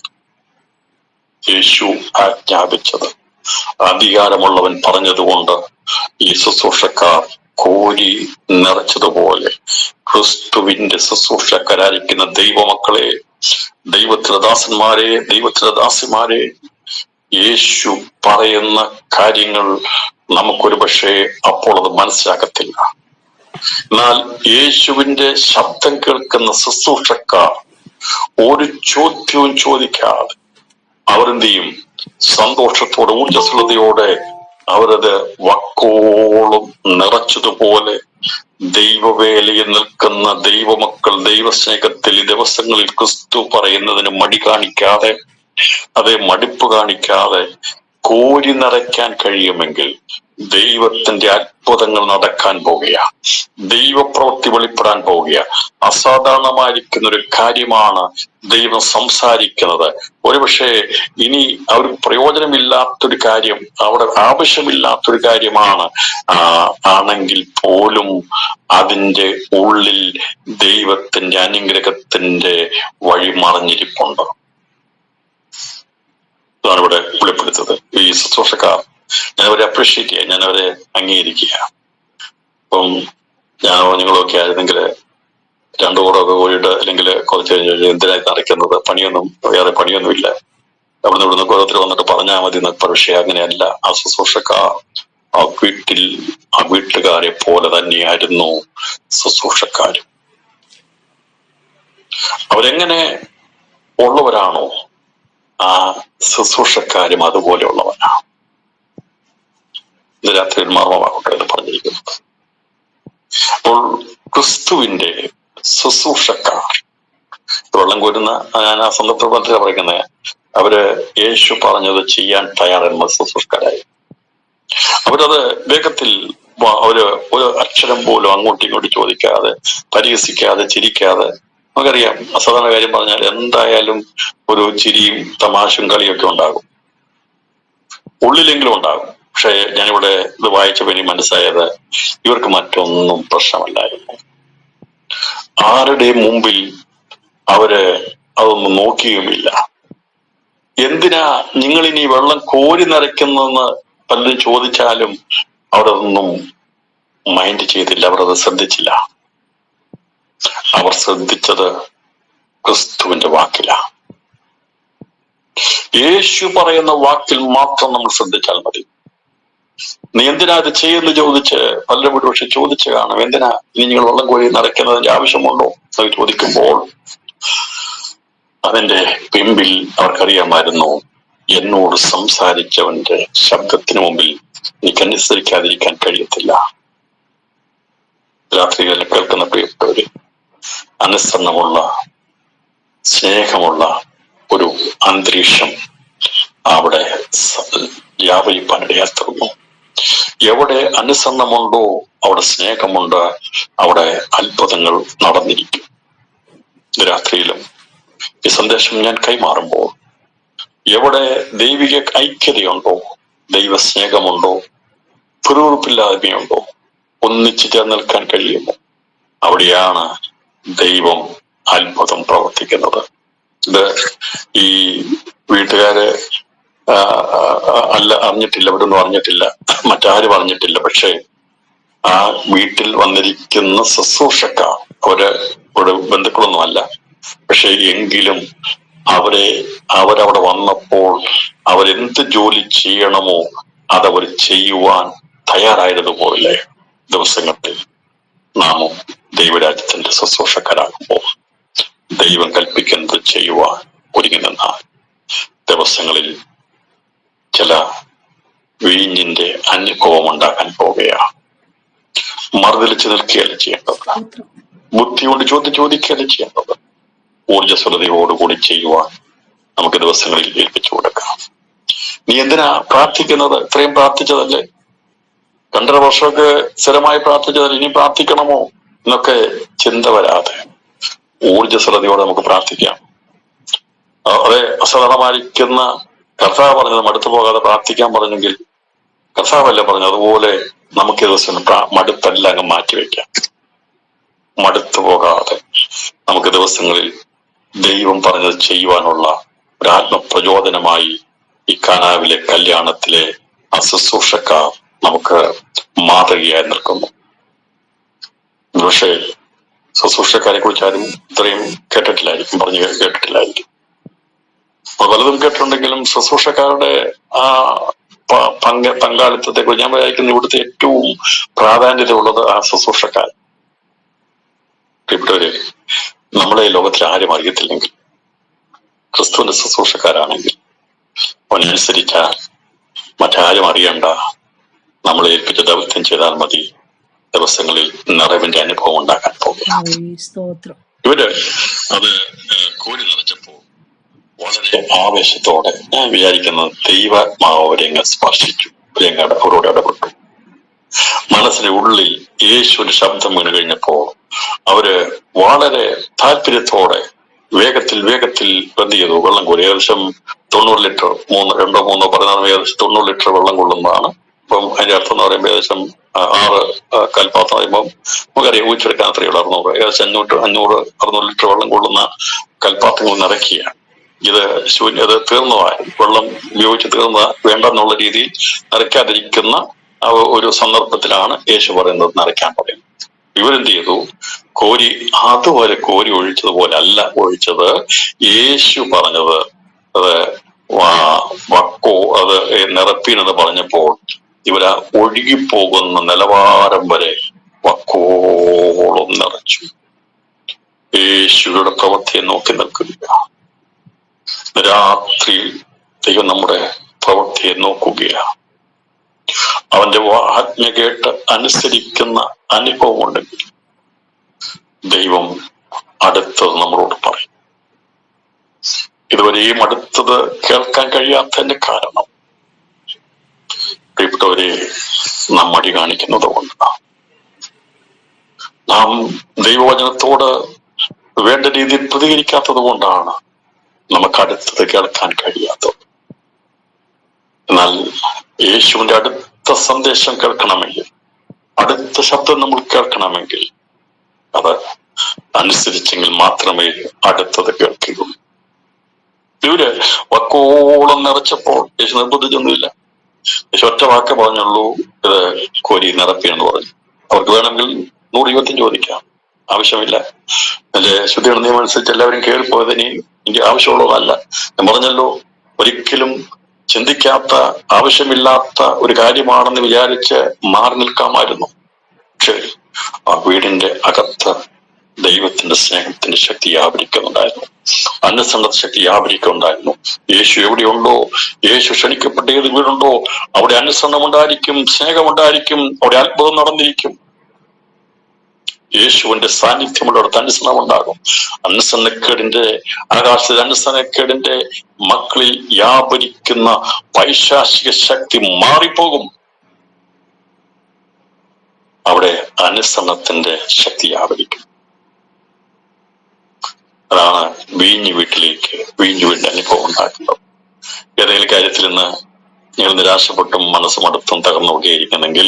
യേശു ആജ്ഞാപിച്ചത്, അധികാരമുള്ളവൻ പറഞ്ഞതുകൊണ്ട് ഈ ശുശ്രൂഷക്കാർ കോരി നിറച്ചതുപോലെ ക്രിസ്തുവിന്റെ ശുശ്രൂഷക്കാരായിരിക്കുന്ന ദൈവമക്കളെ, ദൈവത്തിന്റെ ദാസന്മാരെ, ദൈവത്തിന്റെ ദാസിമാരെ, യേശു പറയുന്ന കാര്യങ്ങൾ നമുക്കൊരു പക്ഷേ അപ്പോൾ അത് മനസ്സിലാക്കത്തില്ല. എന്നാൽ യേശുവിന്റെ ശബ്ദം കേൾക്കുന്ന ശുശ്രൂഷക്കാർ ഒരു ചോദ്യവും ചോദിക്കാതെ അവരെന്ത് ചെയ്യും? സന്തോഷത്തോടെ ഊർജസ്വലതയോടെ അവരത് വക്കോളം നിറച്ചതുപോലെ ദൈവവേലയിൽ നിൽക്കുന്ന ദൈവമക്കൾ ദൈവസ്നേഹത്തിൽ ഈ ദിവസങ്ങളിൽ ക്രിസ്തു പറയുന്നതിന് മടി കാണിക്കാതെ, അതേ മടിപ്പ് കാണിക്കാതെ കോരി നിറയ്ക്കാൻ കഴിയുമെങ്കിൽ ദൈവത്തിന്റെ അത്ഭുതങ്ങൾ നടക്കാൻ പോകുക, ദൈവപ്രവൃത്തി വെളിപ്പെടാൻ പോകുക. അസാധാരണമായിരിക്കുന്ന ഒരു കാര്യമാണ് ദൈവം സംസാരിക്കുന്നത്. ഒരുപക്ഷെ ഇനി അവർ പ്രയോജനമില്ലാത്തൊരു കാര്യം, അവിടെ ആവശ്യമില്ലാത്തൊരു കാര്യമാണ് ആണെങ്കിൽ പോലും അതിന്റെ ഉള്ളിൽ ദൈവത്തിന്റെ അനുഗ്രഹത്തിന്റെ വഴി മറഞ്ഞിരിപ്പുണ്ട്. അതാണ് ഇവിടെ വെളിപ്പെടുത്തത്. ഈ ശുശ്രൂഷക്കാർ ഞാനവരെ അപ്രീഷിയേറ്റ് ചെയ്യുക, ഞാനവരെ അംഗീകരിക്കുക. അപ്പം നിങ്ങളൊക്കെ ആയിരുന്നെങ്കിൽ രണ്ടു കൂടൊക്കെ കോരിയിട്ട് അല്ലെങ്കിൽ കുറച്ച് കഴിഞ്ഞ് എന്തിനായി നിറയ്ക്കുന്നത്, വേറെ പണിയൊന്നുമില്ല, അവിടുന്ന് ഇവിടുന്ന് കുളത്തിൽ വന്നിട്ട് പറഞ്ഞാൽ മതി എന്നൊക്കെ. പക്ഷേ അങ്ങനെയല്ല. ആ ശുശ്രൂഷക്കാർ ആ വീട്ടുകാരെ പോലെ തന്നെയായിരുന്നു ശുശ്രൂഷക്കാർ. അവരെങ്ങനെ ഉള്ളവരാണോ ആ ശുശ്രൂഷക്കാരും അതുപോലെയുള്ളവരാണ്. ഇത് രാത്രി മർമ്മമാകട്ടെ പറഞ്ഞിരിക്കുന്നത്. അപ്പോൾ ക്രിസ്തുവിന്റെ ശുശ്രൂഷക്കാർ വെള്ളം കോരുന്ന ഞാൻ ആ സന്ദർഭത്തിൽ പറയുന്നത്, അവര് യേശു പറഞ്ഞത് ചെയ്യാൻ തയ്യാറെന്ന ശുശ്രൂഷക്കാരായി. അവരത് വേഗത്തിൽ ഒരു അക്ഷരം പോലും അങ്ങോട്ടും ഇങ്ങോട്ടും ചോദിക്കാതെ, പരിഹസിക്കാതെ, ചിരിക്കാതെ. നമുക്കറിയാം, അസാധാരണ കാര്യം പറഞ്ഞാൽ എന്തായാലും ഒരു ചിരിയും തമാശയും കളിയൊക്കെ ഉണ്ടാകും, ഉള്ളിലെങ്കിലും ഉണ്ടാകും. പക്ഷെ ഞാനിവിടെ ഇത് വായിച്ചപ്പോൾ എനിക്ക് മനസ്സിലായത്, ഇവർക്ക് മറ്റൊന്നും പ്രശ്നമല്ലായിരുന്നു. ആരുടെയും മുമ്പിൽ അവര് അതൊന്നും നോക്കിയുമില്ല. എന്തിനാ നിങ്ങൾ ഇനി വെള്ളം കോരി നിറയ്ക്കുന്നതെന്ന് പലരും ചോദിച്ചാലും അവരതൊന്നും മൈൻഡ് ചെയ്തില്ല, അവരത് ശ്രദ്ധിച്ചില്ല. അവർ ശ്രദ്ധിച്ചത് ക്രിസ്തുവിന്റെ വാക്കില. യേശു പറയുന്ന വാക്കിൽ മാത്രം നമ്മൾ ശ്രദ്ധിച്ചാൽ മതി. നീ എന്തിനാ ഇത് ചെയ്യുന്നു ചോദിച്ച് പലരും ഒരുപക്ഷെ ചോദിച്ചു കാണും, എന്തിനാ ഇനി നിങ്ങൾ വെള്ളം കോരി നിറയ്ക്കുന്നതിന്റെ ആവശ്യമുണ്ടോ എന്ന് ചോദിക്കുമ്പോൾ അതിന്റെ പിമ്പിൽ അവർക്കറിയാമായിരുന്നു, എന്നോട് സംസാരിച്ചവന്റെ ശബ്ദത്തിന് മുമ്പിൽ എനിക്കനുസരിക്കാതിരിക്കാൻ കഴിയത്തില്ല. രാത്രികളിൽ കേൾക്കുന്ന പ്രിയപ്പെട്ടവര്, അനുസരണമുള്ള, സ്നേഹമുള്ള ഒരു അന്തരീക്ഷം അവിടെ വ്യാപരിപ്പാനിടയാത്തുന്നു. എവിടെ അനുസരണമുണ്ടോ അവിടെ സ്നേഹമുണ്ട്, അവിടെ അത്ഭുതങ്ങൾ നടന്നിരിക്കും. രാത്രിയിലും ഈ സന്ദേശം ഞാൻ കൈമാറുമ്പോൾ എവിടെ ദൈവിക ഐക്യതയുണ്ടോ, ദൈവസ്നേഹമുണ്ടോ, പിറുപിറുപ്പില്ലായ്മയുണ്ടോ, ഒന്നിച്ചു ചേർന്ന് നിൽക്കാൻ കഴിയുമോ, അവിടെയാണ് ദൈവം അത്ഭുതം പ്രവർത്തിക്കുന്നത്. ഇത് ഈ വീട്ടുകാര് അറിഞ്ഞിട്ടില്ല, ഇവരൊന്നും അറിഞ്ഞിട്ടില്ല, മറ്റാരും അറിഞ്ഞിട്ടില്ല. പക്ഷെ ആ വീട്ടിൽ വന്നിരിക്കുന്ന ശുശ്രൂഷക്കാർ അവരുടെ ബന്ധുക്കളൊന്നും അല്ല. പക്ഷെ എങ്കിലും അവരവിടെ വന്നപ്പോൾ അവരെന്ത് ജോലി ചെയ്യണമോ അതവർ ചെയ്യുവാൻ തയ്യാറായതുപോലെ ദിവസങ്ങളിൽ നാമും ദൈവരാജ്യത്തിന്റെ ശുശ്രൂഷക്കാരാകുമ്പോൾ ദൈവം കൽപ്പിക്കുന്നത് ചെയ്യുവാൻ ഒരുങ്ങി നിന്ന ദിവസങ്ങളിൽ ചില വീഞ്ഞിന്റെ അനുഭവം ഉണ്ടാക്കാൻ പോവുകയാണ്. മറുതലിച്ച് നിൽക്കുകയല്ല ചെയ്യേണ്ടത്, ബുദ്ധി കൊണ്ട് ചോദിക്കുകയല്ല ചെയ്യേണ്ടത്, ഊർജ്ജസ്വലതയോടുകൂടി ചെയ്യുവാൻ നമുക്ക് ദിവസങ്ങളിൽ ഏൽപ്പിച്ചു കൊടുക്കാം. നീ എന്തിനാ പ്രാർത്ഥിക്കുന്നത്? ഇത്രയും പ്രാർത്ഥിച്ചതല്ലേ, 2.5 വർഷമൊക്കെ സ്ഥിരമായി പ്രാർത്ഥിച്ചതല്ലേ, ഇനി പ്രാർത്ഥിക്കണമോ എന്നൊക്കെ ചിന്ത വരാതെ ഊർജ്ജസ്വലതയോടെ നമുക്ക് പ്രാർത്ഥിക്കാം. അതെ, അസാധാരണമായിരിക്കുന്ന കർത്താവ് പറഞ്ഞത് മടുത്തു പോകാതെ പ്രാർത്ഥിക്കാൻ പറഞ്ഞെങ്കിൽ കർത്താവല്ല പറഞ്ഞു, അതുപോലെ നമുക്ക് ദിവസം മടുപ്പെല്ലാം അങ്ങ് മാറ്റിവെക്കാം. മടുത്തു പോകാതെ നമുക്ക് ദിവസങ്ങളിൽ ദൈവം പറഞ്ഞത് ചെയ്യുവാനുള്ള ഒരു ആത്മപ്രചോദനമായി ഈ കാനാവിലെ കല്യാണത്തിലെ ആ ശുശ്രൂഷക്കാർ നമുക്ക് മാതൃകയായി നിൽക്കുന്നു. പക്ഷേ ശുശ്രൂഷക്കാരെ കുറിച്ച് ആരും ഇത്രയും കേട്ടിട്ടില്ലായിരിക്കും, പറഞ്ഞു കേട്ടിട്ടില്ലായിരിക്കും. പലതും കേട്ടിട്ടുണ്ടെങ്കിലും ശുശ്രൂഷക്കാരുടെ ആ പങ്കാളിത്തത്തെ കുറിച്ച് ഞാൻ വിചാരിക്കുന്നു ഇവിടുത്തെ ഏറ്റവും പ്രാധാന്യത ഉള്ളത് ആ ശുശ്രൂഷക്കാർ. പ്രിയപ്പെട്ടവരെ, നമ്മളെ ലോകത്തിൽ ആരും അറിയത്തില്ലെങ്കിൽ ക്രിസ്തുവിന്റെ ശുശ്രൂഷക്കാരാണെങ്കിൽ അവനനുസരിച്ചാൽ മറ്റാരും അറിയണ്ട, നമ്മളെ ഏൽപ്പിച്ച ദൗത്യം ചെയ്താൽ മതി, ദിവസങ്ങളിൽ നിറവിന്റെ അനുഭവം ഉണ്ടാക്കാൻ പോകുക. ഇവര് അത് കോരി നിറച്ചപ്പോൾ വളരെ ആവേശത്തോടെ ഞാൻ വിചാരിക്കുന്നത് ദൈവാത്മാവ് അവരെ സ്പർശിച്ചു, അവരോട് ഇടപെട്ടു. മനസ്സിന്റെ ഉള്ളിൽ യേശുവിന്റെ ശബ്ദം വീണ് കഴിഞ്ഞപ്പോ അവര് വളരെ താല്പര്യത്തോടെ വേഗത്തിൽ എന്ത് ചെയ്തു? വെള്ളം കോരി. ഏകദേശം 90 ലിറ്റർ, 2-3 പറഞ്ഞാൽ ഏകദേശം 90 ലിറ്റർ വെള്ളം കൊള്ളുന്നതാണ്. അപ്പം അതിന്റെ അർത്ഥം എന്ന് പറയുമ്പോൾ ഏകദേശം 6 കൽപ്പാത്രം പറയുമ്പോൾ നമുക്കറിയാം ഊച്ചെടുക്കാൻ അത്രയുള്ള 600, ഏകദേശം 500-600 ലിറ്റർ വെള്ളം കൊള്ളുന്ന കൽപ്പാത്രങ്ങൾ നിറയ്ക്കുകയാണ്. ഇത് തീർന്നതായി, വെള്ളം ഉപയോഗിച്ച് വേണ്ടെന്നുള്ള രീതിയിൽ നിറയ്ക്കാതിരിക്കുന്ന ഒരു സന്ദർഭത്തിലാണ് യേശു പറയുന്നത് നിറയ്ക്കാൻ പറയുന്നത്. ഇവരെന്ത് ചെയ്തു? കോരി, അതുവരെ കോരി ഒഴിച്ചതുപോലെ അല്ല ഒഴിച്ചത്. യേശു പറഞ്ഞത് അത് അത് നിറപ്പീനെന്ന് പറഞ്ഞപ്പോൾ ഇവരാ ഒഴുകിപ്പോകുന്ന നിലവാരം വരെ വക്കോളം നിറച്ചു. യേശുവിടെ പ്രവൃത്തിയെ നോക്കി നിൽക്കുക. രാത്രി ദൈവം നമ്മുടെ പ്രവൃത്തിയെ നോക്കുകയാണ്. അവന്റെ ആജ്ഞ കേട്ട് അനുസരിക്കുന്ന അനുഭവം ഉണ്ടെങ്കിൽ ദൈവം അടുത്തത് നമ്മളോട് പറയും. ഇത്രയും അടുത്തത് കേൾക്കാൻ കഴിയാത്തതിന്റെ കാരണം പ്രിയപ്പെട്ടവരെ നാം മടി കാണിക്കുന്നത് കൊണ്ടാണ്. നാം ദൈവവചനത്തോട് വേണ്ട രീതിയിൽ പ്രതികരിക്കാത്തത് കൊണ്ടാണ് നമുക്ക് അടുത്തത് കേൾക്കാൻ കഴിയാത്തത്. എന്നാൽ യേശുവിന്റെ അടുത്ത സന്ദേശം കേൾക്കണമെങ്കിൽ, അടുത്ത ശബ്ദം നമ്മൾ കേൾക്കണമെങ്കിൽ അത് അനുസരിച്ചെങ്കിൽ മാത്രമേ അടുത്തത് കേൾക്കുകയുള്ളൂ. ഇവര് വക്കോളം നിറച്ചപ്പോൾ യേശു നിർബന്ധിച്ചൊന്നുമില്ല. യേശു ഒറ്റ വാക്ക് പറഞ്ഞുള്ളൂ, ഇത് കോരി നിറപ്പിയെന്ന് പറഞ്ഞു. അവർക്ക് വേണമെങ്കിൽ 125 ചോദിക്കാം, ആവശ്യമില്ല. എന്റെ ശുദ്ധിയുടെ നിയമം അനുസരിച്ച് എല്ലാവരും കയറിപ്പോയത് ഇനി ആവശ്യമുള്ളതല്ല. ഞാൻ പറഞ്ഞല്ലോ, ഒരിക്കലും ചിന്തിക്കാത്ത, ആവശ്യമില്ലാത്ത ഒരു കാര്യമാണെന്ന് വിചാരിച്ച് മാറി നിൽക്കാമായിരുന്നു. പക്ഷെ ആ വീടിന്റെ അകത്ത് ദൈവത്തിന്റെ സ്നേഹത്തിന്റെ ശക്തി വ്യാപരിക്കുന്നുണ്ടായിരുന്നു, അനുസരണ ശക്തി വ്യാപരിക്കുന്നുണ്ടായിരുന്നു. യേശു എവിടെയുണ്ടോ, യേശു ക്ഷണിക്കപ്പെട്ട ഏത് വീടുണ്ടോ അവിടെ അനുസരണം ഉണ്ടായിരിക്കും, സ്നേഹമുണ്ടായിരിക്കും, അവിടെ അത്ഭുതം നടന്നിരിക്കും. യേശുവിന്റെ സാന്നിധ്യമുള്ളവർക്ക് അനുസരണം ഉണ്ടാകും. അനുസരണക്കേടിന്റെ ആകാശത്തിൽ അനുസരണക്കേടിന്റെ മക്കളിൽ വ്യാപരിക്കുന്ന പൈശാചിക ശക്തി മാറിപ്പോകും. അവിടെ അനുസരണത്തിന്റെ ശക്തി വ്യാപരിക്കും. അതാണ് വീഞ്ഞു വീട്ടിന്റെ അനുഭവം ഉണ്ടാക്കുന്നത്. ഏതെങ്കിലും കാര്യത്തിൽ നിന്ന് നിങ്ങൾ നിരാശപ്പെട്ടും മനസ്സുമടുത്തും തകർന്നുകൊണ്ടേയിരിക്കുന്നെങ്കിൽ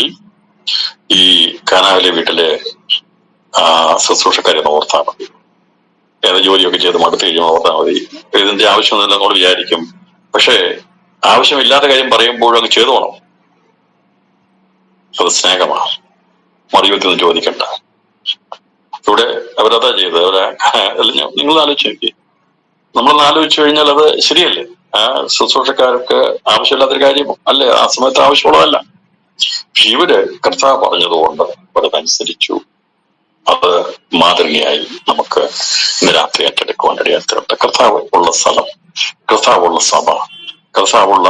ഈ കാനാവിലെ വീട്ടിലെ ശുശ്രൂഷക്കാരെ ഓർത്താൽ മതി. ഏത് ജോലിയൊക്കെ ചെയ്ത് മടുത്ത് കഴിയുമ്പോൾ ഓർത്താൽ മതി. ഇതിന്റെ ആവശ്യമൊന്നുമില്ല നമ്മൾ വിചാരിക്കും. പക്ഷേ ആവശ്യമില്ലാത്ത കാര്യം പറയുമ്പോഴും അങ്ങ് ചെയ്തു പോകണം. അത് സ്നേഹമാണ്, മറുപടിയൊന്നും ചോദിക്കണ്ട. ഇവിടെ അവരതാ ചെയ്തത്. നിങ്ങൾ ആലോചിച്ച് നോക്കി, നമ്മളൊന്ന് ആലോചിച്ചു കഴിഞ്ഞാൽ അത് ശരിയല്ലേ? ശുശ്രൂഷക്കാർക്ക് ആവശ്യമില്ലാത്തൊരു കാര്യം അല്ലേ? ആ സമയത്ത് ആവശ്യമുള്ളതല്ല. ഇവര് കർത്താവ് പറഞ്ഞതുകൊണ്ട് അവരതനുസരിച്ചു. അത് മാതൃകയായി നമുക്ക് ഇന്ന് രാത്രി ഏറ്റെടുക്കുവാൻ ഇടയാത്തിരട്ടെ. കർത്താവ് ഉള്ള സ്ഥലം, കർത്താവുള്ള സഭ, കർത്താവുള്ള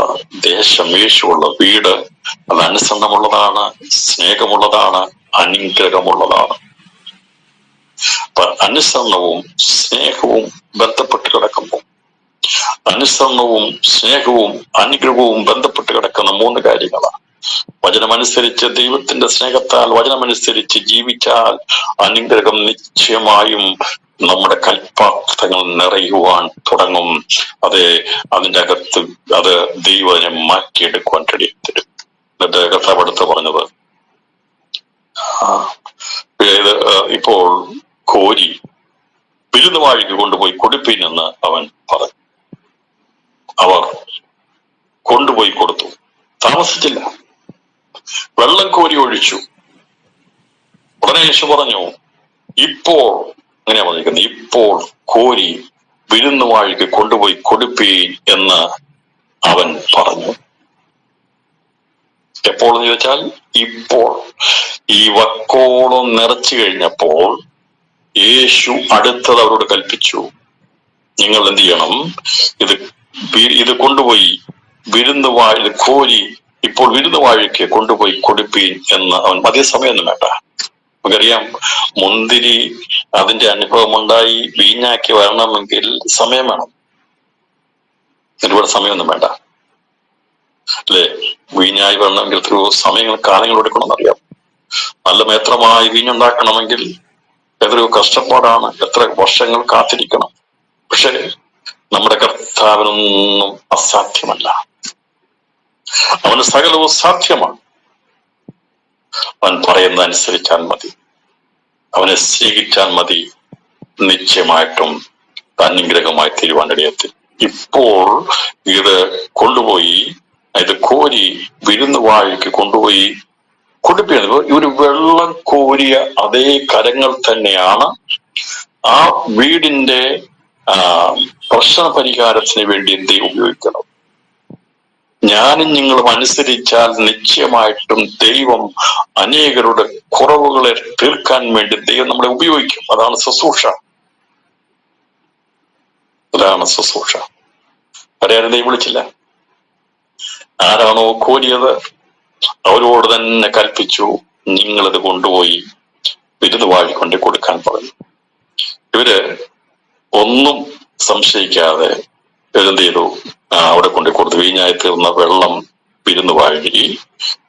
ദേശം, യേശുവുള്ള വീട്, അത് അനുസരണമുള്ളതാണ്, സ്നേഹമുള്ളതാണ്, അനുഗ്രഹമുള്ളതാണ്. അനുസരണവും സ്നേഹവും ബന്ധപ്പെട്ട് കിടക്കുന്നു. അനുസരണവും സ്നേഹവും അനുഗ്രഹവും ബന്ധപ്പെട്ട് കിടക്കുന്ന 3 കാര്യങ്ങളാണ്. വചനമനുസരിച്ച്, ദൈവത്തിന്റെ സ്നേഹത്താൽ വചനമനുസരിച്ച് ജീവിച്ചാൽ അനുഗ്രഹം നിശ്ചയമായും നമ്മുടെ കൽപ്പാർത്ഥങ്ങൾ നിറയുവാൻ തുടങ്ങും. അതിന്റെ അകത്ത് അത് ദൈവനെ മാറ്റിയെടുക്കുവാൻ കഴിയത്തരും. എന്നിട്ട് കർത്താവ് അടുത്ത് പറഞ്ഞത്, ഇപ്പോൾ കോരി വിരുന്നുവാഴിക്ക് കൊണ്ടുപോയി കൊടുപ്പീനെന്ന് അവൻ പറഞ്ഞു. അവർ കൊണ്ടുപോയി കൊടുത്തു. താമസിച്ചില്ല, വെള്ളം കോരി ഒഴിച്ചു. ഉടനെ യേശു പറഞ്ഞു, ഇപ്പോൾ അങ്ങനെയാ പറഞ്ഞിരിക്കുന്നത്, ഇപ്പോൾ കോരി വിരുന്നുവാഴിക്ക് കൊണ്ടുപോയി കൊടുപ്പീൻ എന്ന് അവൻ പറഞ്ഞു. എപ്പോൾ എന്ന് ചോദിച്ചാൽ, ഇപ്പോൾ ഈ വക്കോളം നിറച്ചു കഴിഞ്ഞപ്പോൾ യേശു അടുത്തത് അവരോട് കൽപ്പിച്ചു, നിങ്ങൾ എന്ത് ചെയ്യണം, ഇത് കൊണ്ടുപോയി വിരുന്നുവാഴി കോരി ഇപ്പോൾ വിരുന്നുവാഴിക്ക് കൊണ്ടുപോയി കൊടുപ്പീൻ എന്ന് അവൻ. അതേ സമയമൊന്നും വേണ്ട. നമുക്കറിയാം, മുന്തിരി അതിന്റെ അനുഭവം ഉണ്ടായി വീഞ്ഞാക്കി വരണമെങ്കിൽ സമയം വേണം. ഒരുപാട് സമയമൊന്നും വേണ്ട അല്ലെ? വീഞ്ഞായി വരണമെങ്കിൽ എത്രയോ കാലങ്ങൾ എടുക്കണമെന്നറിയാം. നല്ല മേത്രമായി വീഞ്ഞുണ്ടാക്കണമെങ്കിൽ എത്രയോ കഷ്ടപ്പാടാണ്, എത്ര വർഷങ്ങൾ കാത്തിരിക്കണം. പക്ഷെ നമ്മുടെ കർത്താവിനൊന്നും അസാധ്യമല്ല. അവന് സകലവും സാധ്യമാണ്. അവൻ പറയുന്ന അനുസരിച്ചാൽ മതി, അവനെ സ്നേഹിച്ചാൽ മതി, നിശ്ചയമായിട്ടും അനുഗ്രഹമായി തീരുവാനിടയത്തിൽ. ഇപ്പോൾ ഇത് കൊണ്ടുപോയി, ഇത് കോരി വിരുന്നുവാഴിക്ക് കൊണ്ടുപോയി കൊടുപ്പിക്കുന്നത്. ഒരു വെള്ളം കോരിയ അതേ കരങ്ങൾ തന്നെയാണ് ആ വീടിന്റെ പ്രശ്ന പരിഹാരത്തിന് വേണ്ടി ദൈവം ഉപയോഗിക്കണം. ഞാനും നിങ്ങളും അനുസരിച്ചാൽ നിശ്ചയമായിട്ടും ദൈവം അനേകരുടെ കുറവുകളെ തീർക്കാൻ വേണ്ടി ദൈവം നമ്മളെ ഉപയോഗിക്കും. അതാണ് ശുശ്രൂഷ. ആരും ദൈവം വിളിച്ചില്ല. ആരാണോ കോരിയത് അവരോട് തന്നെ കൽപ്പിച്ചു, നിങ്ങളിത് കൊണ്ടുപോയി വിരുന്നുവാഴി കൊണ്ട് കൊടുക്കാൻ പറഞ്ഞു. ഇവര് ഒന്നും സംശയിക്കാതെ എന്ത് ചെയ്തു? അവിടെ കൊണ്ടു കൊടുത്തു. വീഞ്ഞായി തീർന്ന വെള്ളം വിരുന്നു വാഴി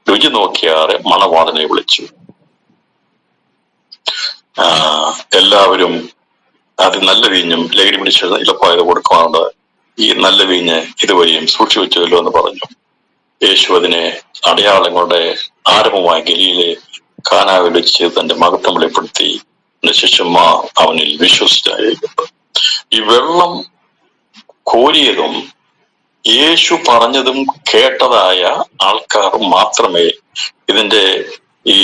രുചി നോക്കിയാറെ മണവാളനെ വിളിച്ചു. എല്ലാവരും അത് നല്ല വീഞ്ഞും ലഹരി പിടിച്ച് ഇളപ്പായത് കൊടുക്കാണ്ട് ഈ നല്ല വീഞ്ഞ് ഇതുവരെയും സൂക്ഷിച്ചു വെച്ചല്ലോ എന്ന് പറഞ്ഞു. യേശു അതിനെ അടയാളങ്ങളുടെ ആരംഭമായ ഗലീലെ കാനാവിൽ വെച്ച് തന്റെ മഹത്വം വെളിപ്പെടുത്തി ശിഷ്യന്മാർ അവനിൽ വിശ്വസിച്ചായിരിക്കുന്നു. ഈ വെള്ളം കോരിയതും യേശു പറഞ്ഞതും കേട്ടതായ ആൾക്കാർ മാത്രമേ ഇതിന്റെ ഈ